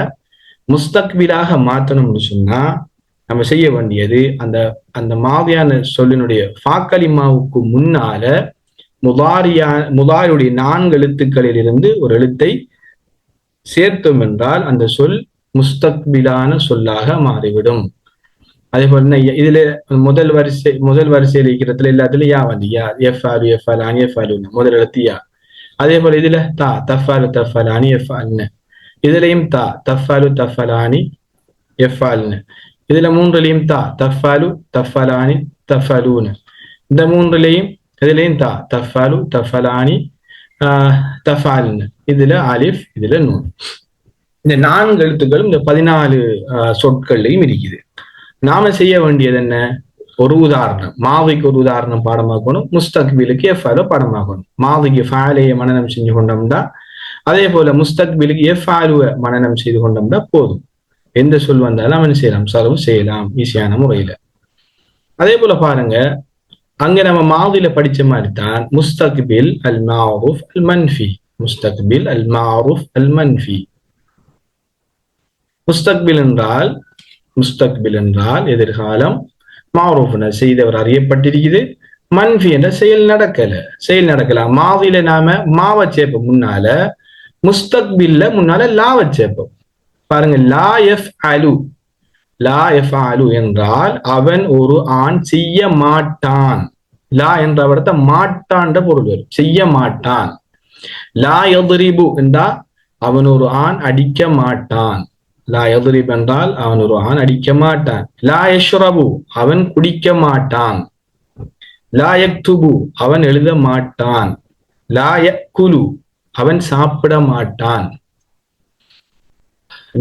முஸ்தக்பிலாக மாற்றணும்னு சொன்னா நம்ம செய்ய வேண்டியது அந்த மாதியான சொல்லினுடைய ஃபாக்கலிமாவுக்கு முன்னால முதாரியுடைய 4 எழுத்துக்களில் இருந்து ஒரு எழுத்தை சேர்த்தோம் என்றால் அந்த சொல் முஸ்தக்பிலான சொல்லாக மாறிவிடும். அதே போல இதுல முதல் வரிசையில் இருக்கிறதுல எல்லாத்துலயும் யா வந்து யா, எஃப்ஆலு எஃப்அலானி எஃப்அலுன முதல் எழுத்து யா. அதே போல இதுல தா, தஃஅலு தஃஅலானி எஃப்அல்ன, இதுலயும் தா, தஃஅலு தஃஅலானி எஃப்அல்ன. இதுல 3லயும் தா, தஃஅலு தஃஅலானி தஃஅலூன. இந்த 3லயும் இதுலயும் தா, தஃஅலு தஃஅலானி தஃஅல்ன. இதுல அலிஃப், இதுல நூன். இந்த 4 எழுத்துக்களும் இந்த 14 சொற்கள்லையும் இருக்குது. நாம செய்ய வேண்டியது என்ன, ஒரு உதாரணம், மாவிக்கு ஒரு உதாரணம் பாடமாக்கணும், முஸ்தக்பிலுக்கு எஃப்அல பாடமாக்கணும். மாவிக்கு ஃபஅலையை மனனம் செஞ்சு கொண்டோம்னா, அதே போல முஸ்தக்பிலுக்கு எஃப்அலுவை மனனம் செய்து கொண்டோம்னா போதும். எந்த சொல் வந்தாலும் அவன் செய்யலாம், சர்வ் செய்யலாம் ஈஸியான முறையில. அதே போல பாருங்க, அங்க நம்ம மாதில படிச்ச மாதிரி தான் முஸ்தக்பில் அல் மாரூஃப் அல் மன்ஃபி. முஸ்தக்பில் அல் மாரூஃப் அல் மன்ஃபி. முஸ்தக்பில் என்றால் எதிர்காலம், மாரூஃப்ன செய்தவர் அறியப்பட்டிருக்குது, மன்ஃபி என்ற செயல் நடக்கலாம். மாதில நாம மாவை சேர்ப்ப முன்னால முஸ்தக்பில்ல முன்னால லா வச்சேப்போம். பாருங்க, லா எஃப் அலு, லா எஃப் அலு என்றால் அவன் ஒரு ஆண் செய்ய மாட்டான். லா என்ற விடத்தை மாட்டான்ற பொருள் வரும், செய்ய மாட்டான். லா எதிரிபு என்றால் அவன் ஒரு ஆண் அடிக்க மாட்டான். லா எதிரிப் என்றால் அவன் ஒரு ஆண் அடிக்க மாட்டான். லா யஷ்ரபு அவன் குடிக்க மாட்டான். லா யக்துபு அவன் எழுத மாட்டான். லா யக்குலு அவன் சாப்பிட மாட்டான்.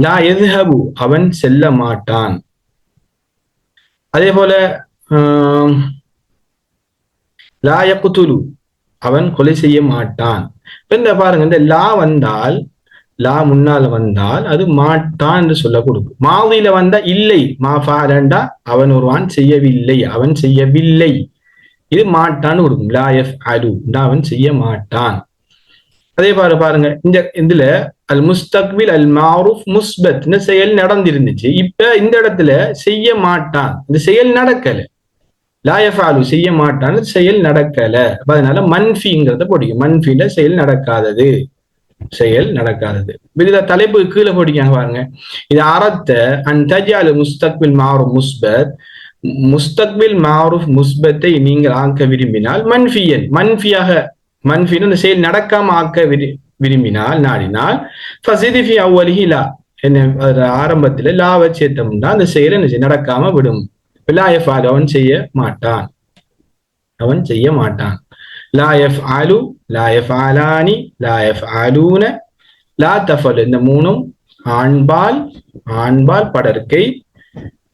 லா யذهபு அவன் செல்ல மாட்டான். அதே போல லா யக்துலு அவன் கொலை செய்ய மாட்டான். இந்த பாருங்க, இந்த லா வந்தால், லா முன்னால வந்தால் அது மாட்டான் என்று சொல்ல கொடுக்கும். மாவில வந்தா இல்லை, மாஃபாலண்டா அவன் ஒருவான் செய்யவில்லை, அவன் செய்யவில்லை, இது மாட்டான்னு கொடுக்கும். லா எஃப் அலு அவன் செய்ய மாட்டான். அதே பாருங்க, இந்த இதுல அல் முஸ்தக்பில் அல் மாரூஃப் முஸ்பத் இந்த செயல் நடந்திருந்துச்சு. இப்ப இந்த இடத்துல செய்ய மாட்டான், இந்த செயல் நடக்கல. லா யஃபாலு செய்ய மாட்டான், செயல் நடக்கல. அதனால மன்ஃபிங்கிறத போடிக்கும். மன்ஃபில செயல் நடக்காதது, செயல் நடக்காதது. இதுல தலைப்பு கீழே போடிக்காங்க பாருங்க. இது அறத்த அன் தஜ்அல் முஸ்தக்பில் மாரூஃப் முஸ்பத், முஸ்தக்பில் மாரூஃப் முஸ்பத்தை நீங்கள் ஆக்க விரும்பினால் மன்ஃபியன், மன்ஃபியாக, மன்ஃபின்னு அந்த செயல் நடக்காம ஆக்க விரும்பினால், நாடினால் ஃபஸிதி ஃபி அவ்வலிஹி லா, என்ன ஆரம்பத்துல லாவை சேர்த்தோம்னா அந்த செயல் என்ன நடக்காம விடும். லா யஃபாலு அவன் செய்ய மாட்டான், அவன் செய்ய மாட்டான். லா யஃபாலு, லா யஃபாலானி, லா யஃபாலூன, லா தஃபல் இந்த மூணும் ஆண்பால், ஆண்பால் படர்க்கை.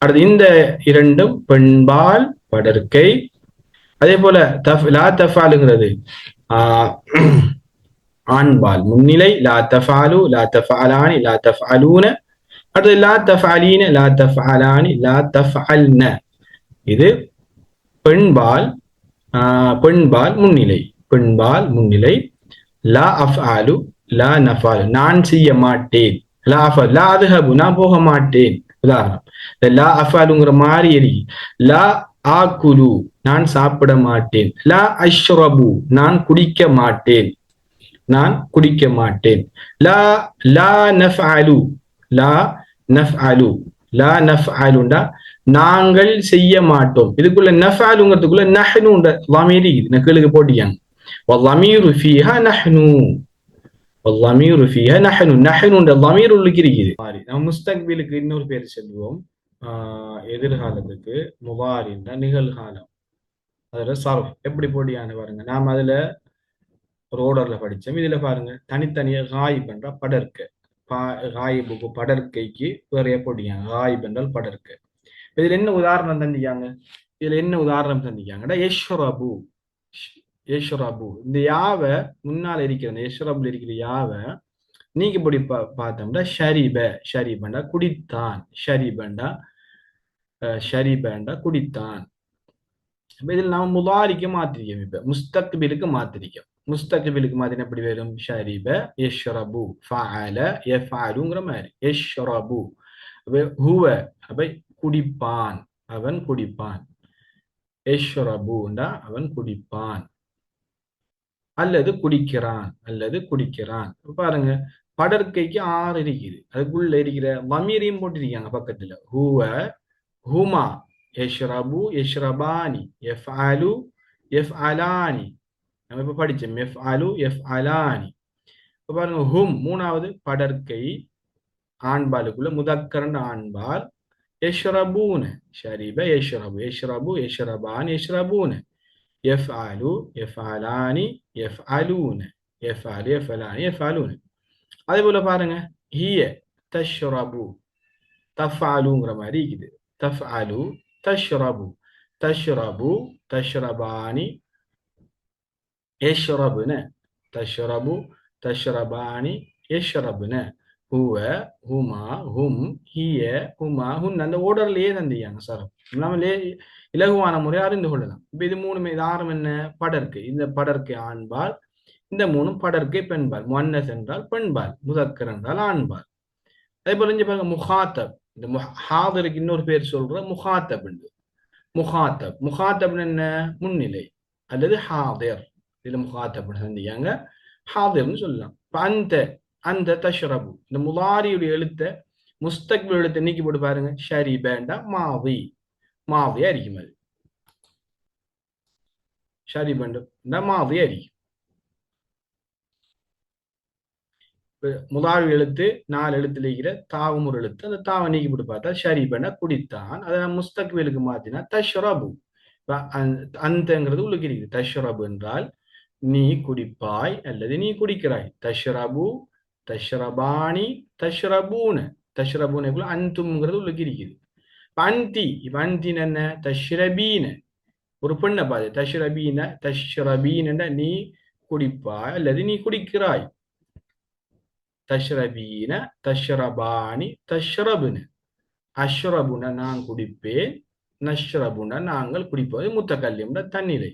அடுத்து இந்த இரண்டும் பெண்பால் படர்க்கை. அதே போல லா தஃபாலுங்கிறது ஆண்பால் முன்னிலை. லா தஃபாலு, லா தஃபாலானி, லா தஃபாலூன. அடுத்து லா தஃபாலீன, லா தஃபாலானி, லா தஃபால்ன, இது பெண்பால், பெண்பால் முன்னிலை, பெண்பால் முன்னிலை. லா அஃபாலு, லா நஃபாலு நான் செய்ய மாட்டேன். லா அஃபாலு, லா அதுஹபு நான் போக மாட்டேன். உதாரணம், லா அஃபாலுங்கிற மாதிரி எரிகி. லா ஆக்குலு நான் சாப்பிட மாட்டேன். லா அஷ்ரபு நான் குடிக்க மாட்டேன், நான் குடிக்க மாட்டேன். லா லா நஃஅலு, லா நஃஅலு, லா நஃஅலுண்டா நாங்கள் செய்ய மாட்டோம். இதுக்குள்ள நஃஅலுங்கிறதுக்குள்ள நஹ்னுன்ற ضمீர் இருக்குது, நக்கலுக்கு போட்டியாங்க. والضمير فيها نحن، والضمير فيها نحن، نحنன்ற ضمீர் உள்ளுக்கு இருக்குது. நம்ம முஸ்தக்பிலுக்கு இன்னொரு பேர் சொல்லுவோம், எதிர்காலத்துக்கு முதாரின்னா நிகழ்காலம். அதுல சர்ஃப் எப்படி போட்டியான பாருங்க. நாம அதுல ஒரு ஓர்டர்ல படிச்சோம். இதுல பாருங்க தனித்தனியா காயிப் என்ற படர்க்க, காயிபுக்கு படர்க்கைக்கு வேறைய போட்டியாங்க. காயிப் என்றால் படர்க்க. இதுல என்ன உதாரணம் தந்திக்காங்க, இதுல என்ன உதாரணம் தந்திக்காங்கடா யஷ்ரபு, யஷ்ரபு இந்த யாவ முன்னால இருக்கிற யஷ்ரபுல இருக்கிற யாவ நீங்க இப்படி பார்த்தோம்னா ஷரிப, ஷரிபண்டா குடித்தான், ஷரிபண்டா ஷரிபண்டா குடித்தான். இதுல நாம முதாரிக்கு மாத்திரிக்கோம், இப்ப முஸ்தக்பிலுக்கு மாத்திரிக்கோம். முஸ்தக்பிலுக்கு மாத்தின எப்படி வரும், ஷரிப யஷ்ரபு, ஃபஅல யஃஅலுங்கிற மாதிரி. யஷ்ரபு ஹுவ அப்ப குடிப்பான், அவன் குடிப்பான். யஷ்ரபுண்டா அவன் குடிப்பான், அல்லது குடிக்கிறான், அல்லது குடிக்கிறான். பாருங்க படற்கைக்கு 6 இருக்குது, அதுக்குள்ள இருக்கிற வமீரையும் போட்டிருக்காங்க பக்கத்துல. ஹுவ, ஹுமா, யஷ்ரபு, யஷ்ரபானி, யஃஅலு, யஃஅலானி. நம்ம இப்ப படிச்சோம் யஃஅலு, யஃஅலானி. பாருங்க ஹும் மூணாவது படற்கை, ஆண்பாலுக்குள்ள முதக்கரண்ட ஆண்பால். யஷ்ரபூன, ஷரிப யஷ்ரபு, யஷ்ரபு யஷ்ரபான் யஷ்ரபூன. யஃஅலு யஃஅலானி யஃஅலூன, யஃஅலு யஃஅலானி யஃஅலூன. அதே போல பாருங்க ஹிய தஷ்ரபு, தஃஅலுங்கிற மாதிரி இருக்குது. தஃஅலு தஷ்ரபு, தஷ்ரபு தஷ்ரபானி யஷ்ரபுன, தஷ்ரபு தஷ்ரபானி யஷ்ரபுன. ஹுவ, ஹுமா, ஹும், ஹிய, ஹுமா, ஹுன் அந்த ஓர்டர்லயே தந்தியாங்க சார். நம்மளே இலகுவான முறை அறிந்து கொள்ளலாம். இப்ப இது மூணுமே, இது ஆரம் என்ன படர்க்கை, இந்த படர்க்கை ஆண்பால், இந்த மூணும் படர்க்கை பெண்பால். முன்னஸ் என்றால் பெண்பால், முதக்கர் என்றால் ஆண்பால். அதே போல இங்க பாருங்க முஹாத்தப், இந்த ஹாதருக்கு இன்னொரு பேர் சொல்ற முஹாத்தப். முஹாத்தப், முஹாத்தப் என்ன முன்னிலை அல்லது ஹாதிர். இதுல முஹாத்தப் சந்தியாங்க, ஹாதிர்னு சொல்லலாம். அந்த அந்த தஷ்ரபு. இந்த முலாரியுடைய எழுத்த முஸ்தக்பில் எழுத்தை நீக்கி போட்டு பாருங்க. ஷரிபேண்டா மாவி, மாவியா இருக்கும். அது ஷரிபேண்டா மாவியா இருக்கும். முலாரி எழுத்து 4 எழுத்துல இருக்கிற தாவும் ஒரு எழுத்து. அந்த தாவை நீக்கி போட்டு பார்த்தா ஷரிபேண்டா குடித்தான். அதை முஸ்தக்பிலுக்கு மாத்தினா தஷ்ரபு. அந்தங்கிறது உள்ளுக்கு இருக்குது. தஷ்ரபு என்றால் நீ குடிப்பாய் அல்லது நீ குடிக்கிறாய். தஷ்ரபு, தஷ்ரபானி, தஷ்ரபூன. தஷ்ரபூனுக்குள்ள அந்துங்கிறது உள்ளுக்கு இருக்குது. அந்தி, இப்ப அந்தின் என்ன? தஷ்ரபீன. ஒரு பெண்ணை பாது. தஷ்ரபீன, தஷ்ரபீன நீ குடிப்பாய் அல்லது நீ குடிக்கிறாய். தஷ்ரபீன, தஷ்ரபானி, தஷ்ரபுன. அஷ்ரபுன நான் குடிப்பேன், நஷ்ரபுன நாங்கள் குடிப்பது. முத்தகல்லியம்னா தன்னிலை.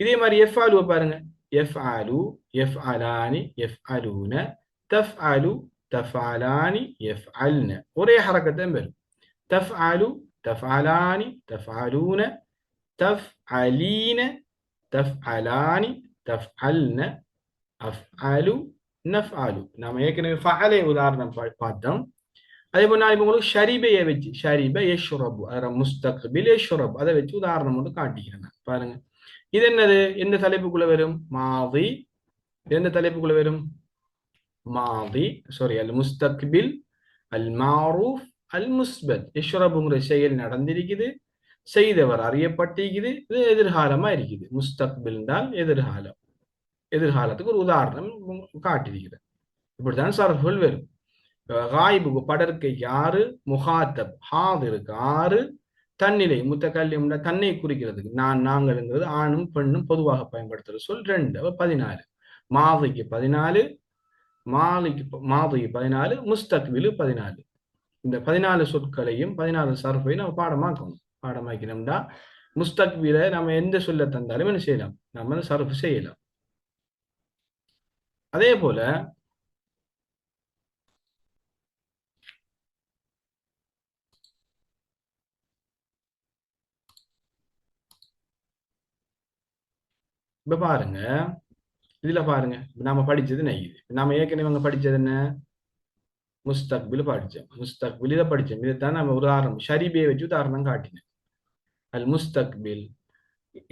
இதே மாதிரி எஃப்ஆலு பாருங்க. எஃப்ஆலு, எஃப்அலானி, எஃப்அலூன, தஃப்அலு, தஃப்அலானி, எஃப்அல்ன. ஒரே ஹரக்கத்தான் வரும். தஃப்அலு, தஃப்அலானி, தஃப்அலூன, தஃப்அலீன, தஃப்அலானி, தஃப்அல்ன, அஃப்அலு, நஃப்அலு. நாம ஏற்கனவே ஃபஅலை உதாரணம் பார்த்தோம். அதே போல நான் இப்போ உங்களுக்கு ஷரிபையை வச்சு, ஷரிப யஷ்ரபு, அத முஸ்தக்பில் யஷ்ரபு, அதை வச்சு உதாரணம் மட்டும் காட்டிக்கிறேன். பாருங்க, இது என்னது? எந்த தலைப்புக்குள்ள வரும்? மாதி. எந்த தலைப்புக்குள்ள வரும்? மாதி, சாரி, அல் முஸ்தக்பில், அல் மாரூஃப், அல் முஸ்பத். யஷ்ரபுங்கிற செயல் நடந்திருக்குது, செய்தவர் அறியப்பட்டிருக்குது, இது எதிர்காலமா இருக்குது. முஸ்தக்பில் என்றால் எதிர்காலம். எதிர்காலத்துக்கு ஒரு உதாரணம் காட்டியிருக்கிறது. இப்படித்தான் சர்ஃபுல் வரும். காயிபுக்கு படற்கைக்கு 6, முகாத்தப் ஹாதிருக்கு 6, தன்னிலை முத்தகல்லியம் தன்னை குறிக்கிறதுக்கு நான் நாங்கள்ங்கிறது ஆணும் பெண்ணும் பொதுவாக பயன்படுத்துற சொல் 2, 14. மாவிக்கு 14, மாவிக்கு 14, முஸ்தக்பிலு 14. இந்த 14 சொற்களையும் 14 சர்ஃபையும் நம்ம பாடமாக்கணும். பாடமாக்கணும்னா முஸ்தக்பில நம்ம எந்த சொல்ல தந்தாலும் என்ன செய்யலாம்? நம்ம சர்ஃப் செய்யலாம். அதே போல இப்ப பாருங்க, இதுல பாருங்க, நாம படிச்சது நெய்யுது. நாம ஏற்கனவே படிச்சது என்ன? முஸ்தக்பில் படிச்சோம். முஸ்தக்பில் இதை படிச்சோம். இதைத்தான் நம்ம உதாரணம் ஷரிபே வச்சு உதாரணம் காட்டினேன். அல் முஸ்தக்பில்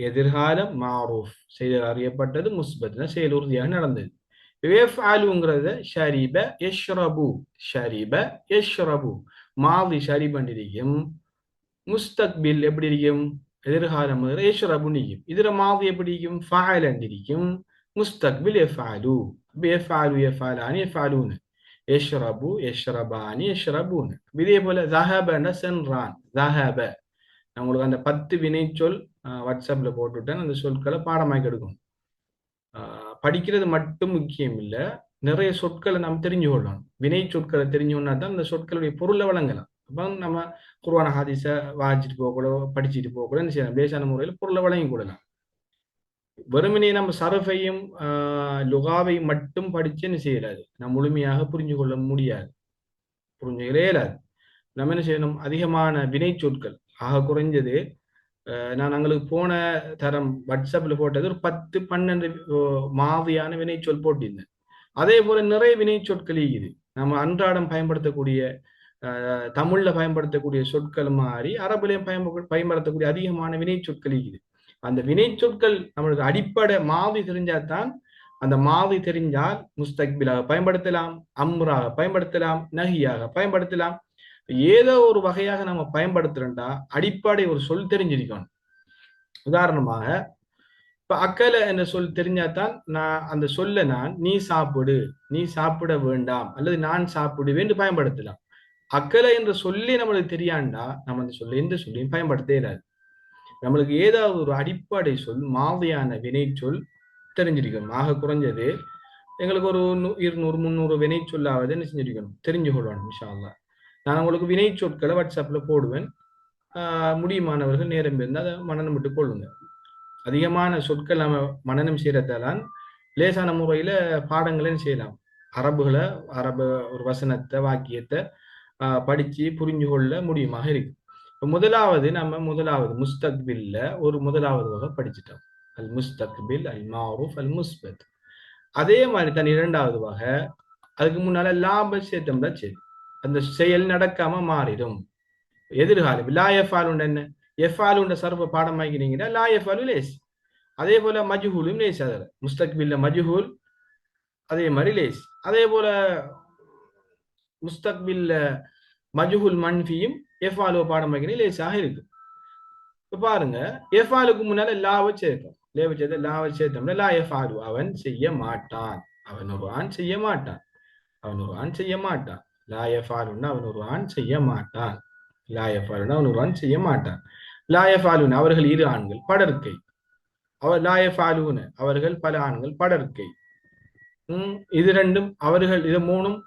எதிர்காலம், மாரூஃப் செயல் அறியப்பட்டது, முஸ்பத் செயல் உறுதியாக நடந்தது. வேஃப்அலுங்கிறத ஷரிப யஷ்ரபு, ஷரிப யஷ்ரபு. மாதி ஷரிபன் இருக்கும், முஸ்தக்பில் எப்படி இருக்கும்? எதிர்காலம் யஷ்ரபு இருக்கும். இதுல மாதி எப்படி இருக்கும்? ஃபஅலன் இருக்கும், முஸ்தக்பில் யஃப்அலு. யஃப்அலு, யஃப்அலானி, யஃப்அலூன. யஷ்ரபு, யஷ்ரபானி, யஷ்ரபூன. இதே போல ஸஹபன சென்றான், ஸஹப. நான் உங்களுக்கு அந்த 10 வினைச்சொல் வாட்ஸ்அப்ல போட்டுவிட்டேன். அந்த சொற்களை பாடமாக்கி எடுக்கும். படிக்கிறது மட்டும் முக்கியம் இல்லை, நிறைய சொற்களை நாம் தெரிஞ்சு கொள்ளணும். வினை சொற்களை தெரிஞ்சுன்னா தான் அந்த சொற்களுடைய பொருளை வழங்கலாம். அப்போ நம்ம குர்ஆன் ஹதீஸை வாசிச்சுட்டு போகக்கூட, படிச்சுட்டு போகக்கூட என்ன செய்யலாம்? லேசான முறையில் பொருளை வழங்கி கொள்ளலாம். வெறுமனே நம்ம சரஃபையும் லுகாவையும் மட்டும் படிச்சு என்ன செய்யலாது? நம்ம முழுமையாக புரிஞ்சு கொள்ள முடியாது, புரிஞ்சு இயலாது. நம்ம என்ன செய்யணும்? அதிகமான வினை சொற்கள், ஆக குறைஞ்சது நான் எங்களுக்கு போன தரம் வாட்ஸ்அப்ல போட்டது ஒரு 10, 12 மாதிரியான வினைச்சொல் போட்டிருந்தேன். அதே போல நிறைய வினைச்சொற்கள் இது நம்ம அன்றாடம் பயன்படுத்தக்கூடிய, தமிழ்ல பயன்படுத்தக்கூடிய சொற்கள் மாதிரி அரபுலையும் பயன்படுத்தக்கூடிய அதிகமான வினைச்சொற்கள் இது. அந்த வினைச்சொற்கள் நம்மளுக்கு அடிப்படை மாவி தெரிஞ்சாதான், அந்த மாவி தெரிஞ்சால் முஸ்தக்பிலாக பயன்படுத்தலாம், அம்ராக பயன்படுத்தலாம், நஹியாக பயன்படுத்தலாம். ஏதோ ஒரு வகையாக நம்ம பயன்படுத்துறோம்டா அடிப்படை ஒரு சொல் தெரிஞ்சிருக்கணும். உதாரணமாக இப்ப அக்கல என்ற சொல் தெரிஞ்சாதான் நான் அந்த சொல்ல நான் நீ சாப்பிடு, நீ சாப்பிட வேண்டாம் அல்லது நான் சாப்பிடுவேன் பயன்படுத்தலாம். அக்கல என்ற சொல்லி நம்மளுக்கு தெரியாண்டா நம்ம அந்த சொல்ல எந்த சொல்லையும் பயன்படுத்த இயலாது. நம்மளுக்கு ஏதாவது ஒரு அடிப்படை சொல், மாதியான வினை சொல் தெரிஞ்சிருக்கணும். ஆக குறைஞ்சது எங்களுக்கு ஒரு 200, 300 வினை சொல்லாவது என்ன செஞ்சிருக்கணும்? தெரிஞ்சு கொள்ளணும் இன்ஷா அல்லாஹ். நான் உங்களுக்கு வினை சொற்களை வாட்ஸ்அப்ல போடுவேன். முடியுமானவர்கள் நேரம் இருந்தால் அதை மனநம் விட்டு கொள்ளுங்க. அதிகமான சொற்கள் நம்ம மனநம் செய்யறதால் லேசான முறையில பாடங்களை செய்யலாம். அரபுகளை, அரபு ஒரு வசனத்தை, வாக்கியத்தை படிச்சு புரிஞ்சு கொள்ள முடியுமாக இருக்கு. முதலாவது முஸ்தக்பில்ல ஒரு முதலாவது வகை படிச்சுட்டோம். அல் முஸ்தக்பில், அல் மாரூஃப், அல் முஸ்பத். அதே மாதிரி தான் இரண்டாவது வகை அதுக்கு முன்னால லாப சேர்த்தோம்னா சரி, அந்த செயல் நடக்காம மாறிடும். எதிர்காலம் லா எஃபாலுண்ட என்ன, எஃபாலுண்ட சர்வ பாடம் ஆகினீங்கன்னா லா எஃபாலு லேஸ். அதே போல மஜ்ஹூலும் லேஸ். அதில் முஸ்தக்பில்ல மஜ்ஹூல் அதே மாதிரி லேஸ். அதே போல முஸ்தக்பில்ல மஜ்ஹூல் மன்ஃபியும் எஃபாலு பாடம் ஆகினே லேஸாக இருக்கு. இப்ப பாருங்க, எஃபாலுக்கு முன்னால லாவை சேர்த்தோம். லாவை சேர்த்தோம்னா லா எஃபாலு, அவன் செய்ய மாட்டான். அவன் ஒரு ஆண் செய்ய மாட்டான். அவன் ஒரு ஆண் செய்ய மாட்டான். லா எஃபாலுன்னா அவன் ஒரு ஆண் செய்ய மாட்டான். லா எஃபாலுன்னா அவன் ஒரு ஆண் செய்ய மாட்டான். லா எஃபாலுன் அவர்கள் இரு ஆண்கள் படர்க்கை. அவர் லா எஃபாலுன அவர்கள் பல ஆண்கள் படர்க்கை. இது ரெண்டும் அவர்கள், இது மூணும்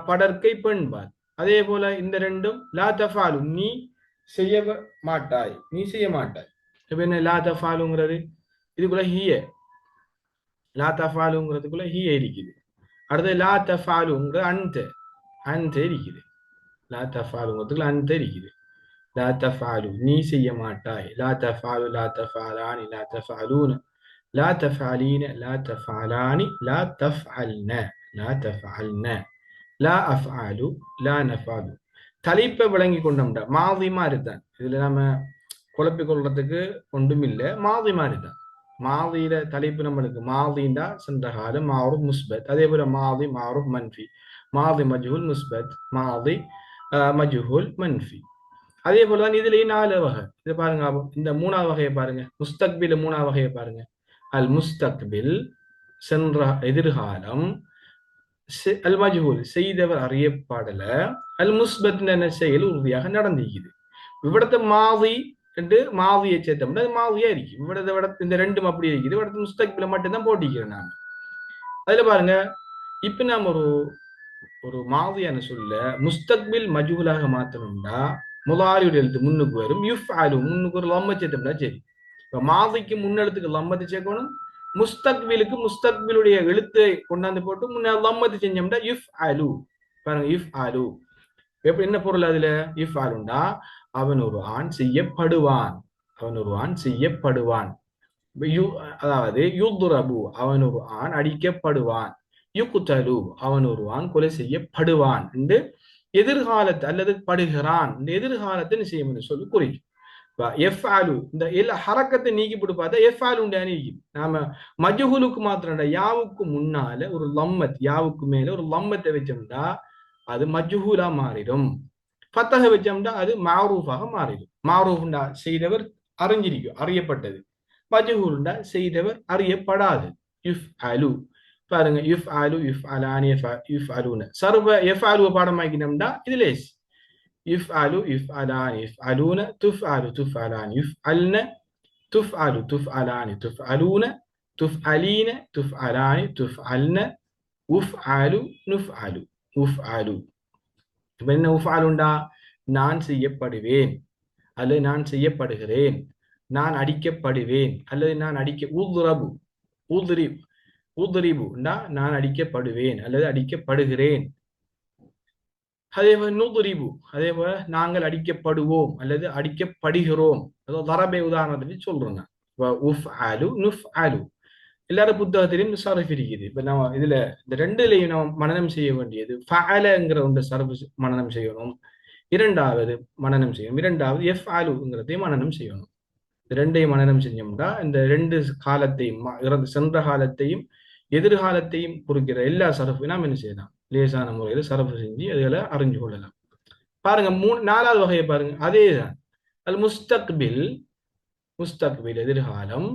படர்க்கை பெண்பால். அதே போல இந்த ரெண்டும் லா தஃபாலு நீ செய்ய மாட்டாய், நீ செய்ய மாட்டாய். இப்ப என்ன லா தஃபாலுங்கிறது, இதுக்குள்ள ஹிய, லா தஃபாலுங்கிறதுக்குள்ள ஹிய இருக்குது. அடுத்து லா தஃபாலுங்கிற அந்த அந்த இருக்குது. லா தஃபாலுங்கிறதுக்குள்ள அந்த இருக்குது. லா தஃபாலு நீ செய்ய மாட்டாய். லா தஃபாலு லா தஃபாலானி லா தஃபாலூன லா தஃபாலீன லா தஃபாலானி லா தஃஅல்ன லா தஃஅல்ன லா அஃஅலு லா நஃபாலு. தலைப்பை விளங்கி கொண்டோம்டா மாதி மாதிரி தான். இதுல நம்ம குழப்பிக் கொள்றதுக்கு ஒன்றும் இல்லை. மாதி மாதிரி தான். மாதியில தலைப்பு நம்மளுக்கு மாதிண்டா சென்ற காலம் மாறும் முஸ்பத். அதே போல மாதி மாறும் மன்ஃபி, மாதி மஜ்ஹூல் முஸ்பத், மாதி மஜ்ஹூல் மன்ஃபி. அதே போலதான் இதுலயும் 4 வகை. இது பாருங்க, இந்த 3வது வகையை பாருங்க. முஸ்தக்பில் 3வது வகையை பாருங்க. அல் முஸ்தக்பில் சென்ற எதிர்காலம், அல் மஜ்ஹூல் செய்தவர் அறியப்படல, அல் முஸ்பத் என்ன செயல் உறுதியாக நடந்திருக்குது. இவ்விடத்தை மாவி என்று மாவியை சேர்த்தோம்னா அது மாவியா இருக்கு. இவ்விடத்தை விட இந்த ரெண்டும் அப்படி இருக்குது. இவ்விடத்து முஸ்தக்பில மட்டும்தான் போட்டிக்கிறேன் நான். அதுல பாருங்க, இப்ப நாம் ஒரு ஒரு மாவியான சொல்ல முஸ்தக்பில் மஜ்ஹூலாக மாத்தணும்னா முதாரியுடைய எழுத்து முன்னுக்கு வரும். யுஃப் ஆலு முன்னுக்கு ஒரு லம்ம சேர்த்தோம்னா சரி. இப்ப மாவிக்கு முன்னெழுத்துக்கு லம்மத்தை சேர்க்கணும். முஸ்தக்பிலுக்கு முஸ்தக்பிலுடைய எழுத்தை கொண்டாந்து போட்டு முன்ன லம்மத்து செஞ்சோம்னா யுஃப் ஆலு. பாருங்க, யுஃப் ஆலு எப்படி, என்ன பொருள் அதுல? யுஃப் ஆலுண்டா அவன் ஒரு ஆண் செய்யப்படுவான். அவன் ஒரு ஆண் செய்யப்படுவான். அதாவது யுத்ரபு அவன் ஒரு ஆண் அடிக்கப்படுவான். யுக்தலு அவன் ஒரு ஆண் கொலை செய்யப்படுவான் என்று எதிர்காலத்தை அல்லது படுகிறான் இந்த எதிர்காலத்தை நிச்சயம் என்று சொல்லி குறிக்கும். எஃப்ஆலு இந்த எல்லா ஹரக்கத்தை நீக்கி போட்டு பார்த்தா எஃப்ஆலு உண்டானே இருக்கும். நாம மஜ்ஹூலுக்கு மாத்திரம் யாவுக்கு முன்னால ஒரு லம்மத், யாவுக்கு மேல ஒரு லம்மத்தை வச்சோம்னா அது மஜ்ஹூலா மாறிடும். ஃபத்தஹ வச்சோம்னா அது மாரூஃபாக மாறிடும். மாரூஃப்டா செய்தவர் அறிஞ்சிருக்கும், அறியப்பட்டது. மஜ்ஹூல்டா செய்தவர் அறியப்படாது. யுஃப் அலு பாருங்க, யுஃப் அலு யுஃப் அலானி யுஃப் அலுன சர்வ எஃப் அலுவை பாடமாக்கினோம்னா இது லேஸ். யுஃப் அலு யுஃப் அலானி யுஃப் அலுன துஃப் அலு துஃப் அலானி யுஃப் அல்ன துஃப் அலு துஃப் அலானி துஃப் அலுன துஃப் அலீன துஃப் அலானி துஃப் அல்ன உஃப் அலு நுஃப் அலு உஃப் அலு. இப்ப என்ன உஃப் அலுண்டா? நான் செய்யப்படுவேன் அல்லது நான் செய்யப்படுகிறேன், நான் அடிக்கப்படுவேன் அல்லது நான் உதுரபு உதுரி உதுரிபுண்டா நான் அடிக்கப்படுவேன் அல்லது அடிக்கப்படுகிறேன். அதே போல நுதுரிபு, அதே போல நாங்கள் அடிக்கப்படுவோம் அல்லது அடிக்கப்படுகிறோம். அதோ தரபை உதாரணத்துக்கு சொல்றேன். உஃப் அலு நுஃப் அலு எல்லாரும் புத்தகத்திலையும் சரஃப் இருக்குது. இப்ப நம்ம இதுல இந்த ரெண்டுலையும் நம்ம மனனம் செய்ய வேண்டியது ஃபஅலங்கிற ஒன்று சரஃப் மனனம் செய்யணும். இரண்டாவது மனனம் செய்யணும். இரண்டாவது எஃப் ஆலுங்கிறதையும் மனனம் செய்யணும். ரெண்டையும் மனனம் செஞ்சோம்னா இந்த ரெண்டு காலத்தையும், சென்ற காலத்தையும் எதிர்காலத்தையும் குறிக்கிற எல்லா சரஃபையும் நாம் என்ன செய்யலாம், லேசான முறையில் சரஃபு செஞ்சு அதுகளை அறிஞ்சு கொள்ளலாம். பாருங்க, 4வது வகையை பாருங்க. அதேதான் அல் முஸ்தக்பில். முஸ்தக்பில் எதிர்காலம்,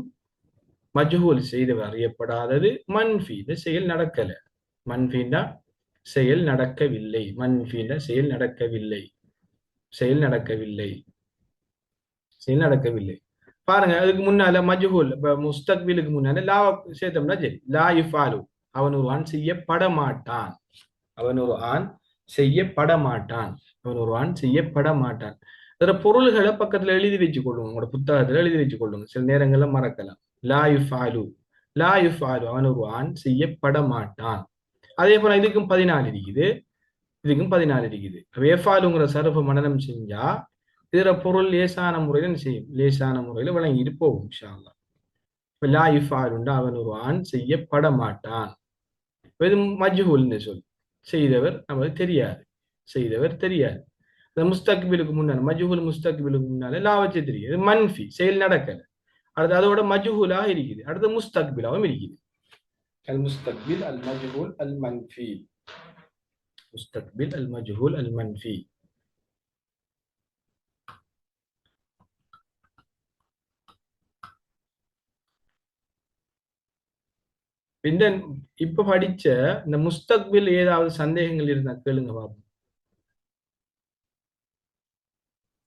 மஜ்ஹூல் செய்தவர் அறியப்படாதது, மன்ஃபி இந்த செயல் நடக்கல. மன்ஃபின்னா செயல் நடக்கவில்லை. மன்ஃபின்னா செயல் நடக்கவில்லை. செயல் நடக்கவில்லை. செயல் நடக்கவில்லை. பாருங்க, அதுக்கு முன்னால மஜ்ஹூல், இப்ப முஸ்தக்பிலுக்கு முன்னால லா சேர்த்தோம்னா சரி. லா யுஃபாலு அவன் ஒரு ஆண் செய்யப்பட மாட்டான். அவன் ஒரு ஆண் செய்யப்பட மாட்டான். அவன் ஒரு ஆண் செய்யப்பட மாட்டான். அதோட பொருள்களை பக்கத்துல எழுதி வச்சு கொள்ளுங்க, உங்களோட புத்தகத்துல எழுதி வச்சு கொள்ளுங்க. சில நேரங்கள்ல மறக்கலாம். லா யுஃபாலு லா யுஃபாலு அவன் ஒரு ஆண் செய்யப்பட மாட்டான். அதே போல இதுக்கும் 14 இருக்குது, இதுக்கும் 14 இருக்குது. வேஃபாலுங்கிற சரஃபு மனனம் செஞ்சா இதுல பொருள் லேசான முறையில் செய்யும், லேசான முறையில் விளங்கிட்டு போகும் இன்ஷா அல்லாஹ். லா யுஃபாலுண்டா அவன் ஒரு ஆண் செய்யப்பட மாட்டான். இது மஜ்ஹூல்னு சொல். செய்தவர் நமக்கு தெரியாது, செய்தவர் தெரியாது. இந்த முஸ்தக்பிலுக்கு முன்னால மஜ்ஹூல் முஸ்தக்பிலுக்கு முன்னால லா வச்சு தெரியுது, மன்ஃபி செயல் நடக்கல. அடுத்து அதோட மஜ்ஹூலா இருக்குது, அடுத்து முஸ்தக்பிலாவும் இருக்குது. அல் முஸ்தக்பில் அல் மஜ்ஹூல் அல் மன்ஃபி. முஸ்தக்பில் அல் மஜ்ஹூல் அல் மன்ஃபி. இந்த இப்ப படிச்ச இந்த முஸ்தக்பில் ஏதாவது சந்தேகங்கள் இருந்தா கேளுங்க பாப்போம்.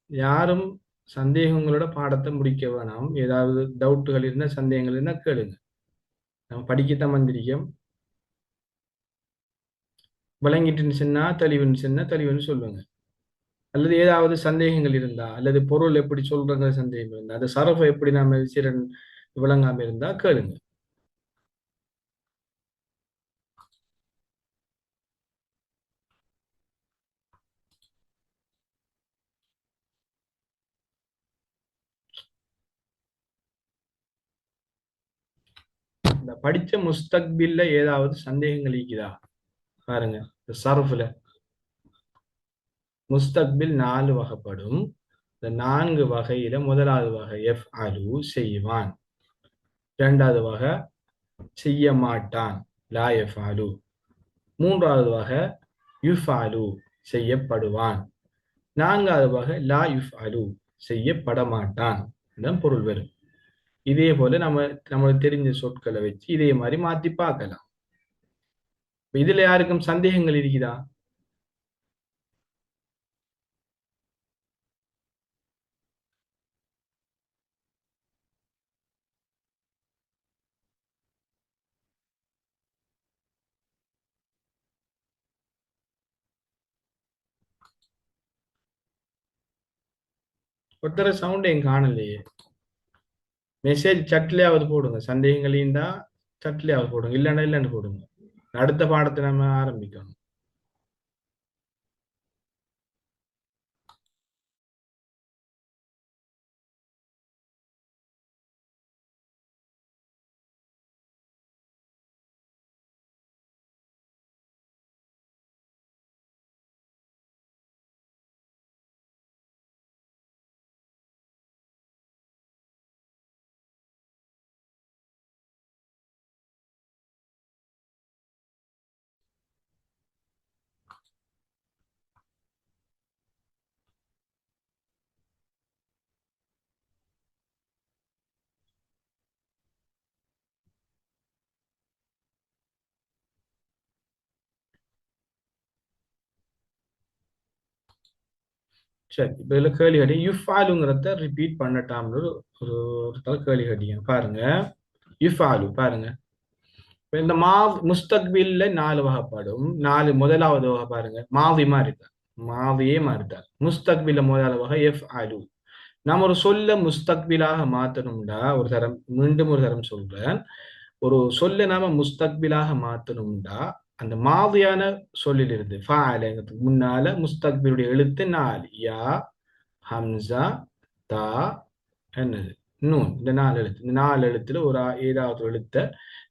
யாரும் சந்தேகங்களோட பாடத்தை முடிக்க வேணாம். ஏதாவது டவுட்டுகள் இருந்தா சந்தேகங்கள் இருந்தா கேளுங்க. நம்ம படிக்கத்தான் வந்திருக்கோம். விளங்கிட்டுன்னு சொன்னா தெளிவுன்னு சொன்னா தெளிவுன்னு சொல்லுங்க. அல்லது ஏதாவது சந்தேகங்கள் இருந்தா, அல்லது பொருள் எப்படி சொல்றங்க சந்தேகம் இருந்தா, அந்த சரஃபை எப்படி நாம சிறன் விளங்காம இருந்தா கேளுங்க. இந்த படிச்ச முஸ்தக்பில்ல ஏதாவது சந்தேகங்கள் இருக்குதா பாருங்க. இந்த சரஃப்ல முஸ்தக்பில் 4 வகைப்படும். இந்த 4 வகையில முதலாவது வகை எஃப் அலு செய்வான், இரண்டாவது வகை செய்ய மாட்டான் லா எஃப் அலு, மூன்றாவது வகை யுஃப் அலு செய்யப்படுவான், நான்காவது வகை லா யுஃப் அலு செய்யப்பட மாட்டான். இதான் பொருள் வரும். இதே போல நம்மளுக்கு தெரிஞ்ச சொற்களை வச்சு இதே மாதிரி மாத்தி பார்க்கலாம். இதுல யாருக்கும் சந்தேகங்கள் இருக்குதா? ஒருத்தர சவுண்ட் எங்க காணலையே. மெசேஜ் சட்லயாவது போடுங்க, சந்தேகங்கள் இருந்தா சட்லயாவது போடுங்க, இல்லைன்னா இல்லைன்னு போடுங்க. அடுத்த பாடத்தை நம்ம ஆரம்பிக்கணும். சரி, இப்ப இதுல கேள்வி கட்டி யுஃபாலுங்கிறத ரிப்பீட் பண்ணட்டாம்னு ஒரு ஒருத்தர் கேள்வி கட்டிங்க பாருங்க. யுஃபாலு பாருங்க. இப்ப இந்த முஸ்தக்பில்ல 4 வகைப்படும். முதலாவது வகை பாருங்க, மாவி மாறிட்டார், மாவியே மாறிட்டார். முஸ்தக்பில்ல முதலாவது வகை எஃப் அலு. நாம் ஒரு சொல்ல முஸ்தக்பிலாக மாத்தணும்டா, ஒரு தரம் மீண்டும் ஒரு தரம் சொல்றேன், ஒரு சொல்ல நாம முஸ்தக்பிலாக மாத்தணும்டா அந்த மாதியான சொல்லிலிருந்து ஃபாலங்கிறதுக்கு முன்னால முஸ்தக்பிலுடைய எழுத்து 4, யா, ஹம்சா, தா, என்னது நூன். இந்த 4 எழுத்து, இந்த 4 எழுத்துல ஒரு ஏதாவது எழுத்தை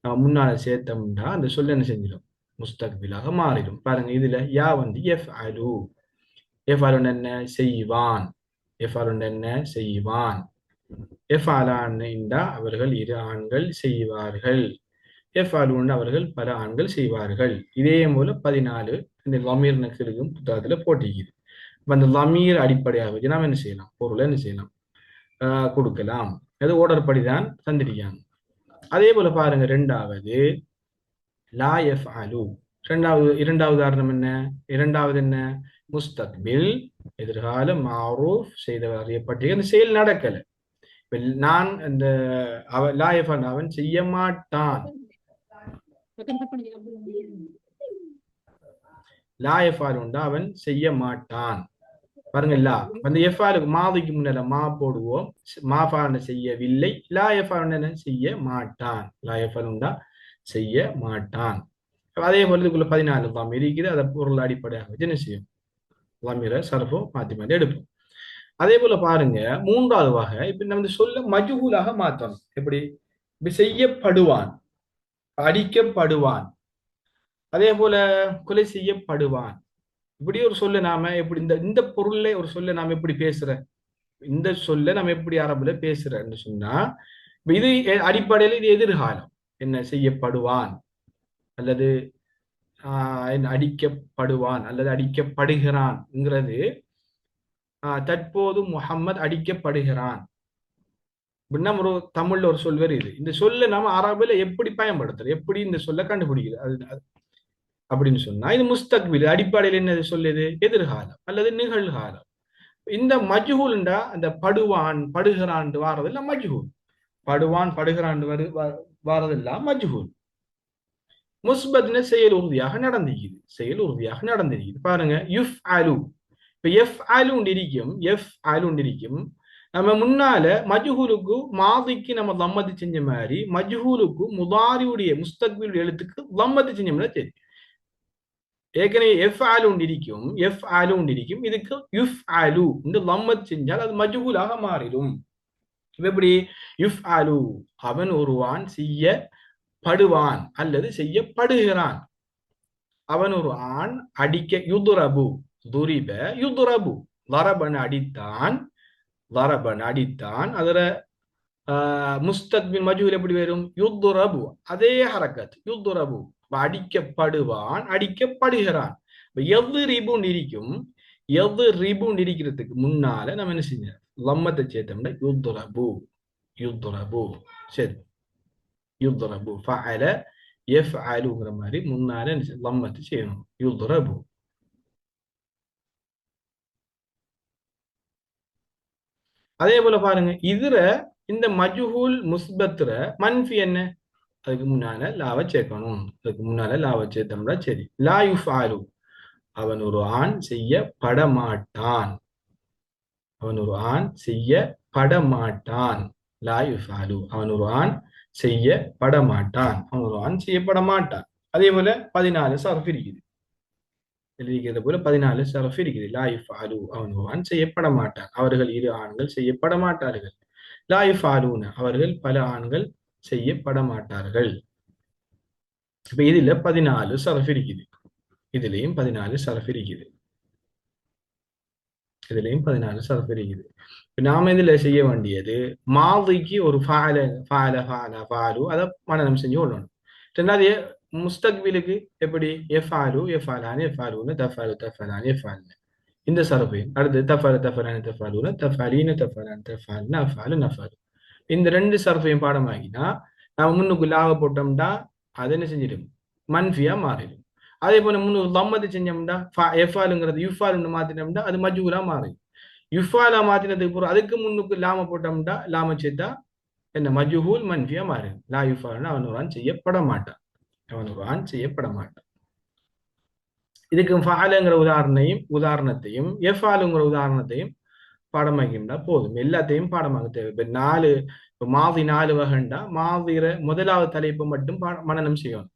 நம்ம முன்னால சேர்த்தோம்னா அந்த சொல்ல என்ன செஞ்சிடும், முஸ்தக்பிலாக மாறிடும். பாருங்க, இதுல யா வந்து எஃப் அலு. எஃப் அலு என்ன செய்வான், எஃப் அலு என்ன செய்வான். எஃப் அலான் அவர்கள் 2 ஆண்கள் செய்வார்கள். எஃப் அலுன்னு அவர்கள் பல ஆண்கள் செய்வார்கள். இதே போல 14 இந்த லமீர் நக்கிருக்கும் புத்தகத்துல போட்டிக்குது. அந்த லமீர் அடிப்படையாக வச்சு நாம் என்ன செய்யலாம், பொருளை என்ன செய்யலாம், கொடுக்கலாம். அது ஓர்டர் படிதான் தந்திருக்காங்க. அதே போல பாருங்க, ரெண்டாவது லா எஃப் அலு. இரண்டாவது உதாரணம் என்ன, இரண்டாவது என்ன, முஸ்தக்பில் எதிர்கால மாரூஃப் செய்தவர் அறியப்பட்ட அந்த செயல் நடக்கல. நான் இந்த லா எஃப் அலு அவன் செய்ய மாட்டான், லா எஃபால் உண்டா அவன் செய்ய மாட்டான். பாருங்க, அந்த எஃபாலுக்கு மாதிக்கு முன்னால மா போடுவோம், மாஃபான செய்யவில்லை, லா எஃபால் என்ன செய்ய மாட்டான், லா எஃபால் உண்டா செய்ய மாட்டான். அதே போல இதுக்குள்ள 14 தான் இருக்குது. அதை பொருள் அடிப்படையாக வச்சு என்ன செய்யும், லமீர சர்ஃபோ மாத்தி மாத்தி எடுப்போம். அதே போல பாருங்க, மூன்றாவது வகை இப்ப நம்ம சொல்ல மஜ்ஹூலாக மாற்றணும். எப்படி, இப்ப செய்யப்படுவான், அடிக்கப்படுவான், அதே போல கொலை செய்யப்படுவான். இப்படி ஒரு சொல்ல நாம எப்படி இந்த இந்த பொருள்ல ஒரு சொல்ல நாம எப்படி பேசுற, இந்த சொல்ல நம்ம எப்படி அரபுல பேசுறன்னு சொன்னா, இது அடிப்படையில் இது எதிர்காலம். என்ன செய்யப்படுவான் அல்லது என்ன அடிக்கப்படுவான் அல்லது அடிக்கப்படுகிறான்ங்கிறது, தற்போது முகம்மது அடிக்கப்படுகிறான் அப்படின்னா ஒரு தமிழ்ல ஒரு சொல் வருது. இந்த சொல்ல நம்ம அரபுல எப்படி பயன்படுத்துறோம், எப்படி இந்த சொல்ல கண்டுபிடிக்கிறது அப்படின்னு சொன்னா, இது முஸ்தக்பில் அடிப்படையில் என்ன சொல்லுது, எதிர்காலம் அல்லது நிகழ்காலம். இந்த மஜ்ஹூல்ண்டா அந்த படுவான் படுகிறான் வாரதெல்லாம் மஜ்ஹூல். படுவான் படுகிறான் வாரதெல்லாம் மஜ்ஹூல். முஸ்பத்ன செயல் உறுதியாக நடந்திருக்குது, செயல் உறுதியாக நடந்திருக்குது. பாருங்க, யுஃப் அலு. இப்ப எஃப் அலு இருக்கும், எஃப் அலு இருக்கும். நம்ம முன்னால மஜ்ஹூலுக்கு மாதிக்கு நம்ம லம்மத்து செஞ்ச மாதிரி மஜ்ஹூலுக்கு முதாரியுடைய முஸ்தக்பிலுடைய எழுத்துக்கு லம்மத்து செஞ்சோம்னா சரி. ஏற்கனவே எஃப் ஆலு இருக்கும், எஃப் ஆலு இருக்கும். இதுக்கு யுஃப் ஆலு இந்த லம்மத் செஞ்சால் அது மஜ்ஹூலாக மாறிடும். எப்படி? யுஃப் ஆலு, அவன் ஒருவான் செய்யப்படுவான் அல்லது செய்யப்படுகிறான். அவன் ஒரு ஆண் அடிக்க, யுதுரபு துரிப யுதுரபு, லரபன் அடித்தான், லரபன் அடித்தான். அதுல முஸ்தக்பில் மஜ்ஹூல் எப்படி வரும்? யுதுரபு, அதே ஹரக்கத் யுதுரபு. அடிக்கப்படுவான் அடிக்கப்படுகிறான். எது ரிபுன் இருக்கும், எது ரிபுன் இருக்கிறதுக்கு முன்னால நம்ம என்ன செஞ்சோம், லம்மத்தை சேர்த்தோம்னா யுதுரபு, யுதுரபு. சரி, யுதுரபு ஃபஅல யஃஅலுங்கிற மாதிரி முன்னால லம்மத்தை செய்யணும், யுதுரபு. அதே போல பாருங்க, இதுல இந்த மஜ்ஹூல் முஸ்பத்ர மன்ஃபி என்ன, அதுக்கு முன்னால லாவை சேர்க்கணும். அதுக்கு முன்னால லாவை சேர்த்தோம்னா சரி. லா யுஃபாலு, அவன் ஒரு ஆண் செய்யப்பட மாட்டான், அவன் ஒரு ஆண் செய்யப்பட மாட்டான். லா யுஃபாலு, அவன் ஒரு ஆண் செய்யப்பட மாட்டான், அவன் ஒரு ஆண் செய்யப்பட மாட்டான். அதே போல 14 சரஃப் இருக்குது, எழுதிக்கிறது போல 14 சரஃப் இருக்குது. லா யுஃபாலு, அவன் ஒரு ஆண் செய்யப்பட மாட்டான், அவர்கள் இரு ஆண்கள் செய்யப்பட மாட்டார்கள். லா யுஃபாலூன, அவர்கள் பல ஆண்கள் செய்யப்பட மாட்டார்கள். இப்ப இதுல 14 சரஃப் இருக்குது, இதுலயும் 14 சரஃப் இருக்குது, இதுலயும் 14 சரஃப் இருக்குது. நாம இதுல செய்ய வேண்டியது, மாதிக்கு ஒரு ஃபால ஃபால ஃபால ஃபாலு அதை மனனம் செஞ்சு கொள்ளணும். ரெண்டாவது முஸ்தக்பிலுக்கு எப்படி, எஃபாலு எஃபாலானு எஃபாலூன தஃபாலு தஃபலானு எஃபாலுன, இந்த சரஃபையும். அடுத்து தஃபாலு தஃபலானு தஃபாலூன தஃபாலீன தஃபலானு தஃபாலுன அஃபாலு நஃபாலு. இந்த ரெண்டு சரஃபையும் பாடமாக்கினா நாம முன்னுக்கு லாவ போட்டோம்னா அது என்ன செஞ்சிடும், மன்ஃபியா மாறிடும். அதே போல முன்னுக்கு லம்மத்து செஞ்சோம்னா எஃபாலுங்கிறது யுஃபாலுன்னு மாத்தினோம்னா அது மஜ்ஹூலா மாறிடும். யுஃபாலா மாத்தினதுக்கு பிறகு அதுக்கு முன்னுக்கு லாம போட்டோம்னா லாம சேர்த்தா என்ன, மஜ்ஹூல் மன்ஃபியா மாறிடும். லா யுஃபாலுன்னா அவன் ஒரு ஆண் செய்யப்பட மாட்டான், அவன் ஒரு ஆண் செய்யப்பட மாட்டான். இதுக்கு ஃபாலுங்கிற உதாரணத்தையும் எஃபாலுங்கிற உதாரணத்தையும் பாடமாக்கினா போதும். எல்லாத்தையும் பாடமாக தேவை. இப்ப 4 மாவி 4 வகைண்டா மாவிற முதலாவது தலைப்பு மட்டும் மனனம் செய்யணும்.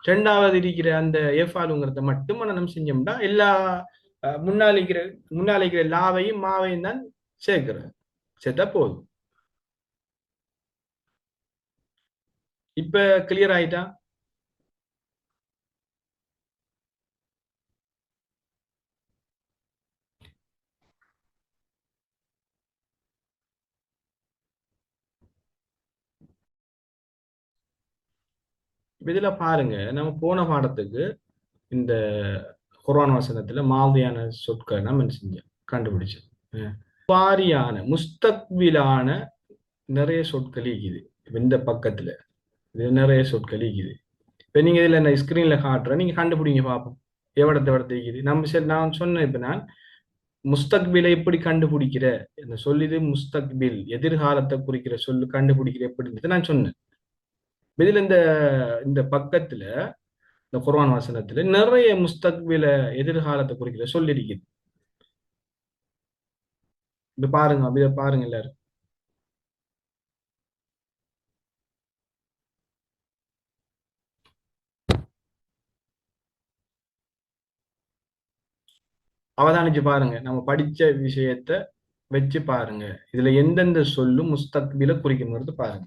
ரெண்டாவது இருக்கிற அந்த எஃபாலுங்கிறத மட்டும் மனனம் செஞ்சோம்னா எல்லா முன்னாளிக்கிற லாவையும் மாவையும் தான் சேர்க்கிறது, சேர்த்தா போதும். இப்ப கிளியர் ஆயிட்டா? இதுல பாருங்க, நம்ம போன பாடத்துக்கு இந்த குர்ஆன் வசனத்துல மாதியான சொற்களை நம்ம என்ன செஞ்சோம், கண்டுபிடிச்சோம். வாரியான முஸ்தக்பிலான நிறைய சொற்கள் இருக்குது. இந்த பக்கத்துல இது நிறைய சொற்கள் இருக்குது. இப்ப நீங்க இதுல நான் ஸ்கிரீன்ல காட்டுறேன், நீங்க கண்டுபிடிங்க பார்ப்போம் எவ்வளத்தை இருக்குது. நம்ம சரி, நான் சொன்னேன் இப்ப நான் முஸ்தக்பிலை எப்படி கண்டுபிடிக்கிற என்ன சொல்லிது, முஸ்தக்பில் எதிர்காலத்தை குறிக்கிற சொல்லு கண்டுபிடிக்கிற எப்படின்றது நான் சொன்னேன். இதுல இந்த இந்த பக்கத்துல இந்த குர்ஆன் வசனத்துல நிறைய முஸ்தக்பில எதிர்காலத்தை குறிக்கிற சொல்லி இருக்குது. இப்ப பாருங்க, இதை பாருங்க எல்லாரும். அவதானிச்சு பாருங்க, நம்ம படிச்ச விஷயத்த வச்சு பாருங்க, இதுல எந்தெந்த சொல்லும் முஸ்தக்பில குறிக்கணுங்கிறது பாருங்க.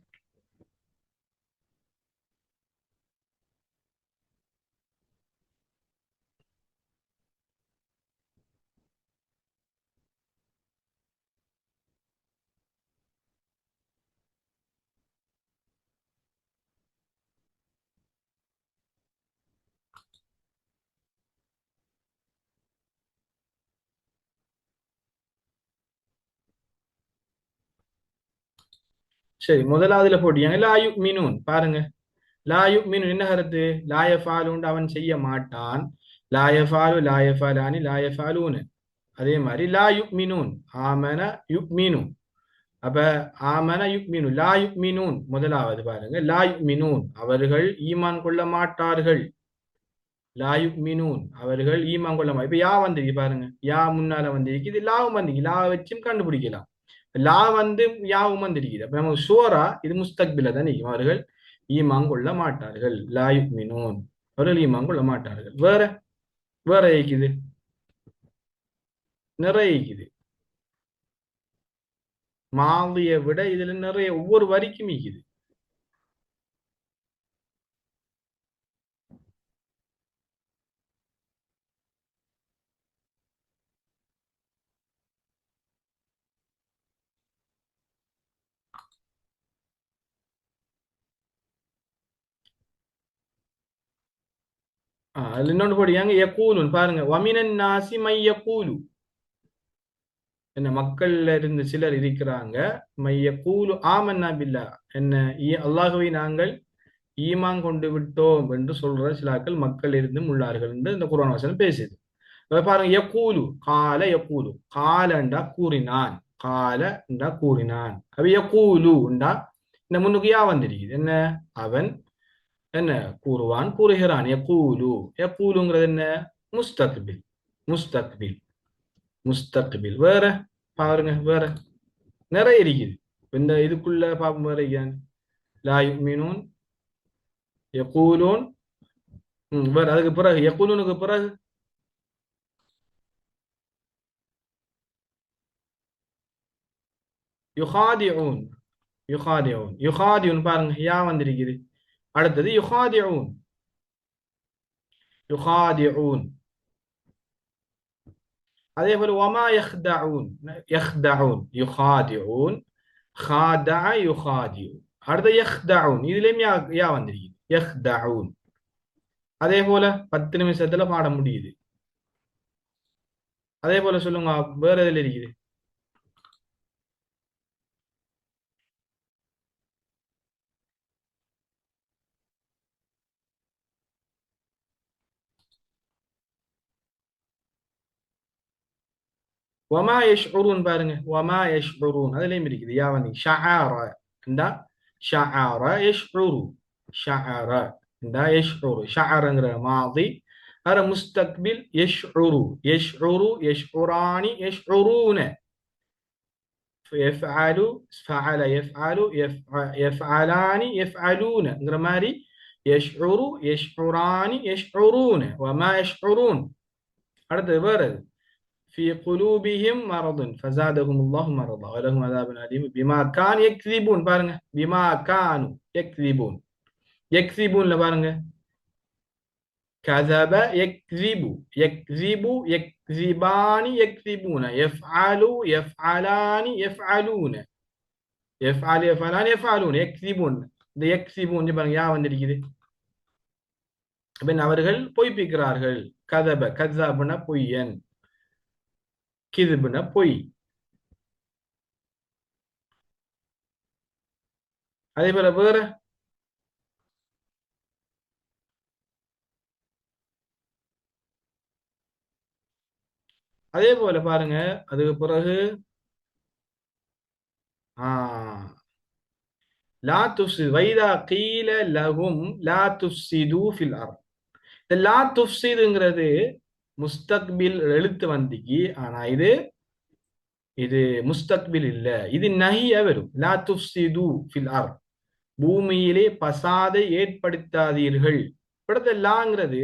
சரி, முதலாவதுல போட்டியாங்க லா யுக்மினூன். பாருங்க, லா யுக்மினூன் என்ன கருத்து? லா யஃபாலுன் அவன் செய்ய மாட்டான். லா யஃபாலு லா யஃபாலானி லா யஃபாலூன். அதே மாதிரி லா யுக்மினூன், ஆமன யுக்மினு. அப்ப ஆமன யுக்மினு, லா யுக்மினூன் முதலாவது பாருங்க, லா யுக்மினூன் அவர்கள் ஈமான் கொள்ள மாட்டார்கள். லா யுக்மினூன் அவர்கள் ஈமான் கொள்ள இப்ப யா வந்திருக்கு பாருங்க, யா முன்னால வந்திருக்கு, இது லாவும் வந்திருக்கு, லா வச்சும் கண்டுபிடிக்கலாம். லா வந்து யாவும் வந்திருக்குது. அப்ப நமக்கு ஷுவரா இது முஸ்தக்பில தான் நிக்கும். அவர்கள் ஈமான் கொள்ள மாட்டார்கள். லா யுக்மினூன் அவர்கள் ஈமான் கொள்ள மாட்டார்கள். வேற வேற இருக்குது, நிறைய இருக்குது. மாவிய விட இதுல நிறைய ஒவ்வொரு வரிக்கும் இருக்குது. அதுல இன்னொன்று போடுங்க, யக்கூலுன் பாருங்க, வமினன் நாசி மை யக்கூலு. என்ன மக்கள்ல இருந்து சிலர் இருக்கிறாங்க, மை யக்கூலு ஆமன்னா பில்லா, என்ன அல்லாஹுவை நாங்கள் ஈமான் கொண்டு விட்டோம் என்று சொல்ற சிலாக்கள் மக்கள் இருந்தும் உள்ளார்கள் என்று இந்த குர்ஆன் வசனம் பேசுது. பாருங்க, யக்கூலு கால யக்கூலு, காலண்டா கூறினான், கால என்றா கூறினான். அப்ப யக்கூலு என்றா இந்த முன்னுக்கு யா வந்திருக்குது. என்ன அவன் என்ன கூறுவான், கூறுகிறான். யக்கூலு, யக்கூலுங்கிறது என்ன? முஸ்தக்பில், முஸ்தக்பில், முஸ்தக்பில். வேற பாருங்க, வேற நிறைய இருக்குது. இந்த இதுக்குள்ள பாப்போம், வேற லா யுமினூன், யக்கூலூன். வேற அதுக்கு பிறகு யக்கூலூனுக்கு பிறகு யுகாதிஊன், யுகாதிஊன், யுகாதிஊன் பாருங்க யா வந்திருக்குது. அடுத்தது யுகாதிஊன், யுகாதிஊன். அதே போல வமா யஹ்தஊன், யஹ்தஊன் யுகாதிஊன், ஹாதா யுகாதிஉ. அடுத்து யஹ்தஊன், இதுலயும் யா வந்திருக்குது, யஹ்தஊன். அதே போல 10 நிமிஷத்துல பாட முடியுது. அதே போல சொல்லுங்க, வேற எதுல இருக்குது? வமா யஷ்உரூன் பாருங்க, வமா யஷ்உரூன் அதுலயும் இருக்குது யா வந்து. ஷஅர இந்தா, ஷஅர யஷ்உரு, ஷஅர இந்தா யஷ்உரு. ஷஅரங்கிற மாதி, அர முஸ்தக்பில் யஷ்உரு, யஷ்உரு யஷ்உரானி யஷ்உரூன. யஃஅலு ஃபஅல யஃஅலு யஃஅலானி யஃஅலூனங்கிற மாதிரி யஷ்உரு யஷ்உரானி யஷ்உரூன வமா யஷ்உரூன். அடுத்தது வேற في قلوبهم مرض فزادهم الله مرضا ولهم عذاب أليم بما كانوا يكذبون. பாருங்க بما كانوا يكذبون, يكذبون பாருங்க, كذب يكذب, يكذب يكذبان يكذبون, يفعل يفعلان يفعلون, يفعل يفعلان يفعلون, يكذبون. இந்த يكذبون பாருங்க யா வந்திருக்குது. அவர்கள் பொய்ப்பிக்கிறார்கள். கதப கذابனா பொய்யன், கிதுபுன பொய். அதே போல வேற அதே போல பாருங்க, அதுக்கு பிறகு லா துஃப்ஸிது வைதா கீல லஹும் லா துஃப்ஸிது ஃபில் அர்த். இந்த லா துஃப்ஸிதுங்கிறது முஸ்தக்பில் எழுத்து வந்திக்கு, ஆனா இது இது முஸ்தக்பில் இல்ல, இது நஹியா வரும். லா துஃப்ஸிது ஃபில் அர்த், பூமியிலே பசாதை ஏற்படுத்தாதீர்கள். இவிடத்த லாங்கிறது,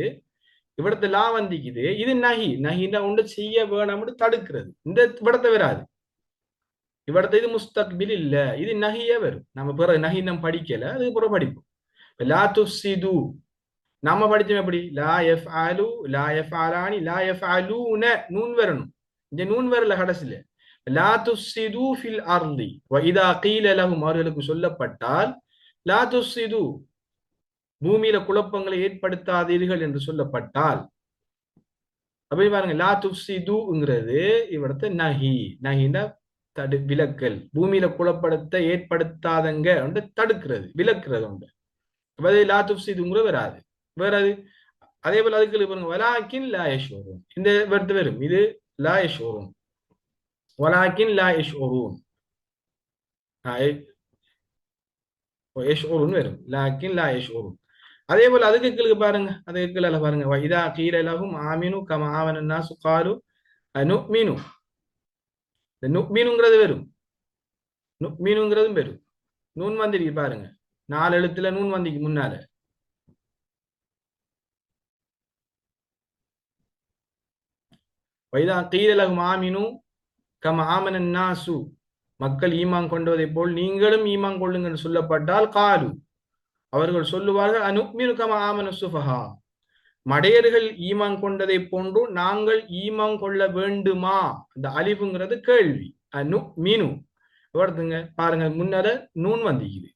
இவிடத்த லா வந்திக்குது, இது நஹி, நஹின்னா ஒன்று செய்ய வேணாம்னு தடுக்கிறது. இந்த இவிடத்த வராது, இவிடத்த இது முஸ்தக்பில் இல்ல, இது நஹியா வரும். நம்ம பிறகு நஹி நம்ம படிக்கல, அதுக்கு பிறகு படிப்போம். லா துஃப்ஸிது நம்ம படிச்சோம் எப்படி? லா யஃஅலு லா யஃஅலானி லா யஃஅலூன, நூன் வரணும். இந்த நூன் வரல கடைசில. லா துஃப்ஸிது ஃபில் அர்தி வ இதா கீல லஹும், அவர்களுக்கு சொல்லப்பட்டால் லா துஃப்ஸிது பூமியில குழப்பங்களை ஏற்படுத்தாதீர்கள் என்று சொல்லப்பட்டால், அப்படி பாருங்க லா துஃப்ஸிதுங்கிறது இவிடத்த நஹி, நஹின்னா விலக்கல், பூமியில குழப்பத்தை ஏற்படுத்தாதங்க வந்து தடுக்கிறது, விலக்குறது உண்டு. லா துஃப்சிதுங்கிற வராது. வேறது அதே போல அதுக்கு பாருங்க, வலாக்கின் லா யஷ்உரூன், இந்த வருது வரும். இது லா யஷ்உரூன், வலாக்கின் லா யஷ்உரூன், யஷ்உரூன் வரும், லாக்கின் லா யஷ்உரூன். அதே போல அதுக்கு கீழே பாருங்க, அதுக்கு கீழே பாருங்க, இதா கீல லஹும் ஆமினு கமா ஆமன நாசு காலு நுமினு, இந்த நுமினுங்கிறது வரும், நுமினுங்கிறதும் வரும். நூன் வந்திருக்கு பாருங்க, 4 எழுத்துல நூன் வந்திக்கு முன்னால. வைதா கீல லஹும் ஆமினு கமா ஆமன நாசு, மக்கள் ஈமான் கொண்டதை போல் நீங்களும் ஈமான் கொள்ளுங்கள் சொல்லப்பட்டால் காலு, அவர்கள் சொல்லுவார்கள் அனுக்மினு கமா ஆமன சுஃபஹா, மடையர்கள் ஈமான் கொண்டதை போன்று நாங்கள் ஈமான் கொள்ள வேண்டுமா. அந்த அலிஃபுங்கிறது கேள்வி. அனு மீனு வருதுங்க பாருங்க, முன்னால நூன் வந்திக்குது,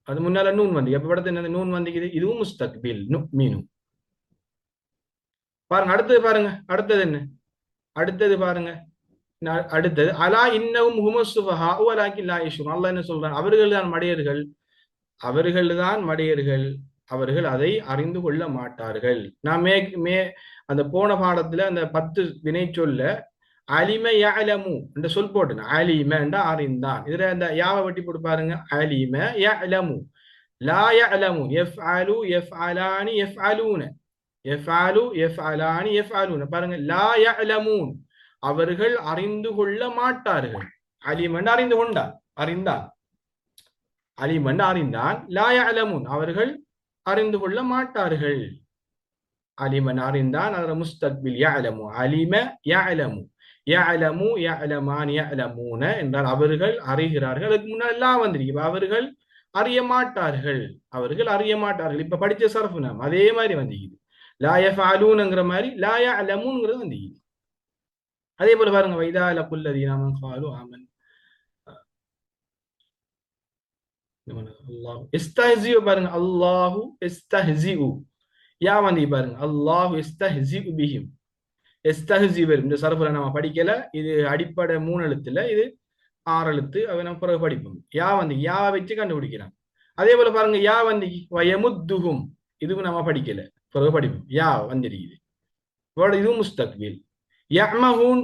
அது முன்னால நூன் வந்து எப்ப படத்து என்ன நூன் வந்திக்குது, இதுவும் முஸ்தக்பில் நு மீனு. பாருங்க அடுத்தது, பாருங்க அடுத்தது என்ன, அடுத்தது பாருங்க, அடுத்தது அலா இன்னவும் ஹுமசுஃபஹா வலாக்கின் லா யஷ்உரூன். அல்லாஹ் என்ன சொல்றான், அவர்கள் தான் மடையர்கள், அவர்கள் தான் மடையர்கள், அவர்கள் அதை அறிந்து கொள்ள மாட்டார்கள். நான் மே அந்த போன பாடத்துல அந்த 10 வினை சொல்ல அலிம யஅலமு என்ற சொல் போட்டேன். அலிம என்ற அறிந்தான், இதுல அந்த யாவை வெட்டி போட்டு பாருங்க, அலிம யஅலமு, லா யஅலமு, யஃஅலு யஃஅலானி யஃஅலூன, யஃஅலு யஃஅலானி யஃஅலூன. பாருங்க, லா யஅலமூன், அவர்கள் அறிந்து கொள்ள மாட்டார்கள். அலிமன் அறிந்து கொண்டான், அறிந்தான், அலிமன் அறிந்தான், லா யஅலமூன் அவர்கள் அறிந்து கொள்ள மாட்டார்கள். அலிமன் அறிந்தான், அதர முஸ்தக்பில் யஅலமு, அலிம யஅலமு, யஅலமு யஅலமான் யஅலமூன என்றால் அவர்கள் அறிகிறார்கள். அதுக்கு முன்னாடி எல்லாம் வந்திருக்கு, அவர்கள் அறிய மாட்டார்கள், அவர்கள் அறிய மாட்டார்கள். இப்ப படிச்ச சர்ஃப் நாம் அதே மாதிரி வந்திக்குது, லா யஃஅலூன்ங்கிற மாதிரி லா யஅலமூன்ங்கிறது வந்திக்குது. அதே போல பாருங்க, வைதா லகுல்லதீன ஆமனு காலு ஆமன், அல்லாஹ் இஸ்தஹ்ஸிஉ, பாருங்க அல்லாஹு இஸ்தஹ்ஸிஉ, யா வந்து பாருங்க அல்லாஹு இஸ்தஹ்ஸிஉ பிஹிம், இஸ்தஹ்ஸி வரும். இந்த சர்ஃப்ல நம்ம படிக்கல, இது அடிப்படை 3 எழுத்துல, இது 6 எழுத்து, அதை நம்ம பிறகு படிப்போம். யா வந்து யாவை வச்சு கண்டுபிடிக்கலாம். அதே போல பாருங்க, யா வந்து வயமுத்துஹும், இதுவும் நம்ம படிக்கல, பிறகு படிப்போம். யா வந்திருக்குது, இதுவும் முஸ்தக்பில். யஅமஹூன்,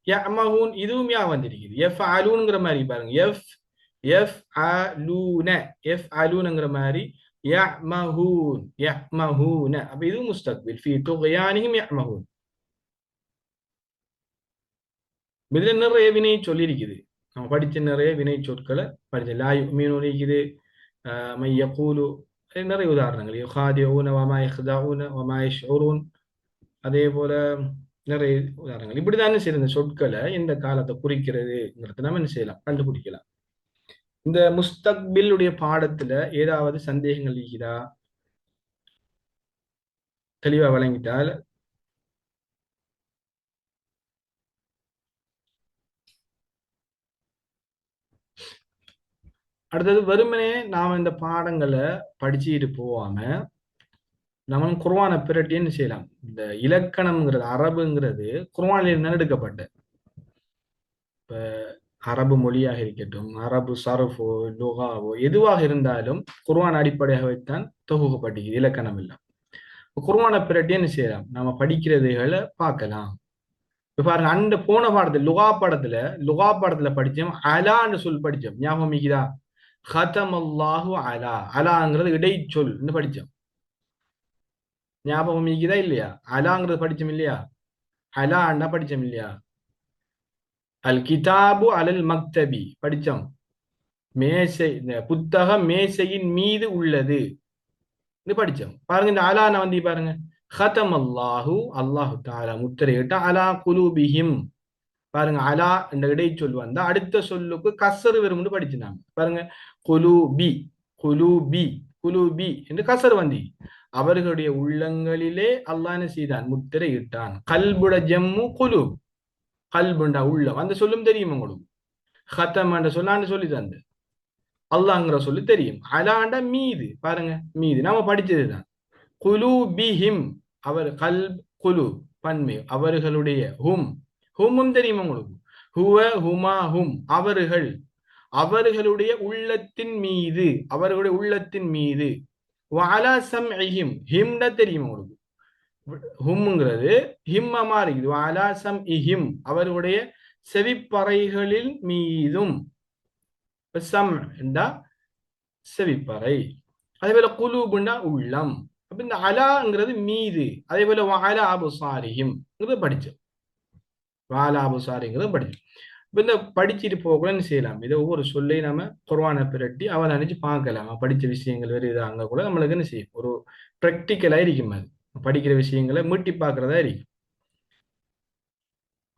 யஅமஹூன் இதுவும் யா வந்திருக்குது. யஃஅலூன்ங்கிற மாதிரி பாருங்க, யஃஅலூன, யஃஅலூன்ங்கிற மாதிரி யஅமஹூன், யஅமஹூன, அப்ப இதுவும் முஸ்தக்பில். ஃபீ துக்யானிஹிம் யஅமஹூன். இதுல நிறைய வினை சொல்லியிருக்குது, நம்ம படிச்ச நிறைய வினை சொற்களை படிச்ச. லா யுமினூன் இருக்குது, மை யகூலு, நிறைய உதாரணங்கள். யுகாதிஊன வமா யஹ்தஊன வமா யஷ்உரூன், அதே போல நிறைய உதாரணங்கள். இப்படிதானே சரி, இந்த சொற்களை இந்த காலத்தை குறிக்கிறதுங்கிறத நம்ம என்ன செய்யலாம், கண்டுபிடிக்கலாம். இந்த முஸ்தக்பிலுடைய பாடத்துல ஏதாவது சந்தேகங்கள் இருக்குதா, தெளிவா வழங்கிட்டால் அடுத்தது. வெறுமனே நாம இந்த பாடங்களை படிச்சுட்டு போவாம நம்ம குர்ஆனை பிரட்டி என்ன செய்யலாம், இந்த இலக்கணம்ங்கிறது அரபுங்கிறது குர்ஆனில் இருந்து எடுக்கப்பட்ட, இப்ப அரபு மொழியாக இருக்கட்டும், அரபு சரஃபோ லுகாவோ எதுவாக இருந்தாலும் குர்ஆன் அடிப்படையாக வைத்தான் தொகுக்கப்பட்டிருக்குது, இலக்கணம் எல்லாம். குர்ஆனை பிரட்டி என்ன செய்யலாம், நாம படிக்கிறதுகளை பார்க்கலாம். இப்ப பாருங்க, அந்த போன பாடத்துல லுகா பாடத்துல படிச்சோம், அலான்னு சொல் படிச்சோம், ஞாபகம் இருக்குதா? ஹதமல்லாஹு அலா, அலாங்கிறது இடைச்சொல் படிச்சோம், ஞாபகம் இருக்குதா இல்லையா? அலாங்கிறது படிச்சோம் இல்லையா? அலான்னா படிச்சோம் இல்லையா? அல் கிதாபு அலல் மக்தபி படிச்சோம், மேசை, புத்தகம் மேசையின் மீது உள்ளது படிச்சோம். பாருங்க, இந்த அலான வந்து பாருங்க, ஹதமல்லாஹு, அல்லாஹு தஆலா முத்திரையிட்ட, அலா குலூபிஹிம், பாருங்க அலா என்ற இடைச்சொல் வந்தா அடுத்த சொல்லுக்கு கசரு வரும்னு படிச்சுனாங்க. பாருங்க, குலூபி, குலூபி, குலூபி என்று கசர் வந்தி, அவர்களுடைய உள்ளங்களிலே அல்லாஹ் என்ன செய்தான், முத்திரை இட்டான். கல்புட ஜம்மு குலூப், கல்புண்டா உள்ளம், அந்த சொல்லும் தெரியும் உங்களுக்கு. ஹத்தம் என்ற சொல்லான்னு சொல்லி தந்து, அல்லாங்கிற சொல்லி தெரியும். அலாண்ட மீது, பாருங்க மீது நாம படிச்சதுதான். குலூபிஹிம் அவர், கல்ப் குலூப் பன்மை, அவர்களுடைய, ஹும் ஹும்மும் தெரியுமா உங்களுக்கு? ஹுவ ஹுமா ஹும் அவர்கள், அவர்களுடைய உள்ளத்தின் மீது, அவர்களுடைய உள்ளத்தின் மீது. வஅலா சம்இஹிம் ஹிம்ட தெரியுமா உங்களுக்கு? ஹும்ங்கிறது ஹிம்மமா இருக்குது. வஅலா சம்இஹிம் அவர்களுடைய செவிப்பறைகளின் மீதும். சம் என்றா செவிப்பறை. அதே போல குலூபுன்னா உள்ளம். அப்ப இந்த அலாங்கிறது மீது. அதே போல வஅலா அபுசாரிஹிம் படிச்சோம். வஅலா அபுசாரிங்கிறது படிச்சோம். இப்ப இந்த படிச்சுட்டு போகக்கூட என்ன செய்யலாம், இதை ஒவ்வொரு சொல்லி நம்ம குர்ஆனை பிரட்டி அவன் நினைச்சு பார்க்கலாம். படிச்ச விஷயங்கள் வேறு இது அங்க கூட நம்மளுக்கு என்ன செய்யும், ஒரு ப்ராக்டிக்கலா இருக்கும். அது படிக்கிற விஷயங்களை மீட்டி பார்க்கறதா இருக்கும்.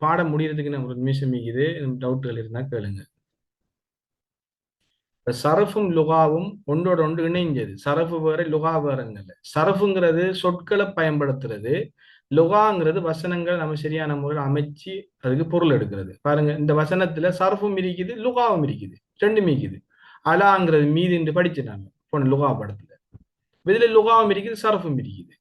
பாடம் முடியறதுக்கு நம்ம ஒரு நிமிஷம் இருக்குது. டவுட்டுகள் இருந்தா கேளுங்க. சரஃபும் லுகாவும் ஒன்றோட ஒன்று இணைஞ்சது. சரஃபு வேற லுகா வேறங்கல்ல. சரஃபுங்கிறது சொற்களை பயன்படுத்துறது, லுகாங்கிறது வசனங்கள் நம்ம சரியான முறையில் அமைச்சு அதுக்கு பொருள் எடுக்கிறது. பாருங்க, இந்த வசனத்துல சரஃபும் இருக்குது, லுகாவும் இருக்குது, ரெண்டுமே இருக்குது. அலாங்கிறது மீது என்று படிச்சு நாங்க போன லுகா படத்துல. இதுல லுகாவும் இருக்குது, சரஃபும் இருக்குது.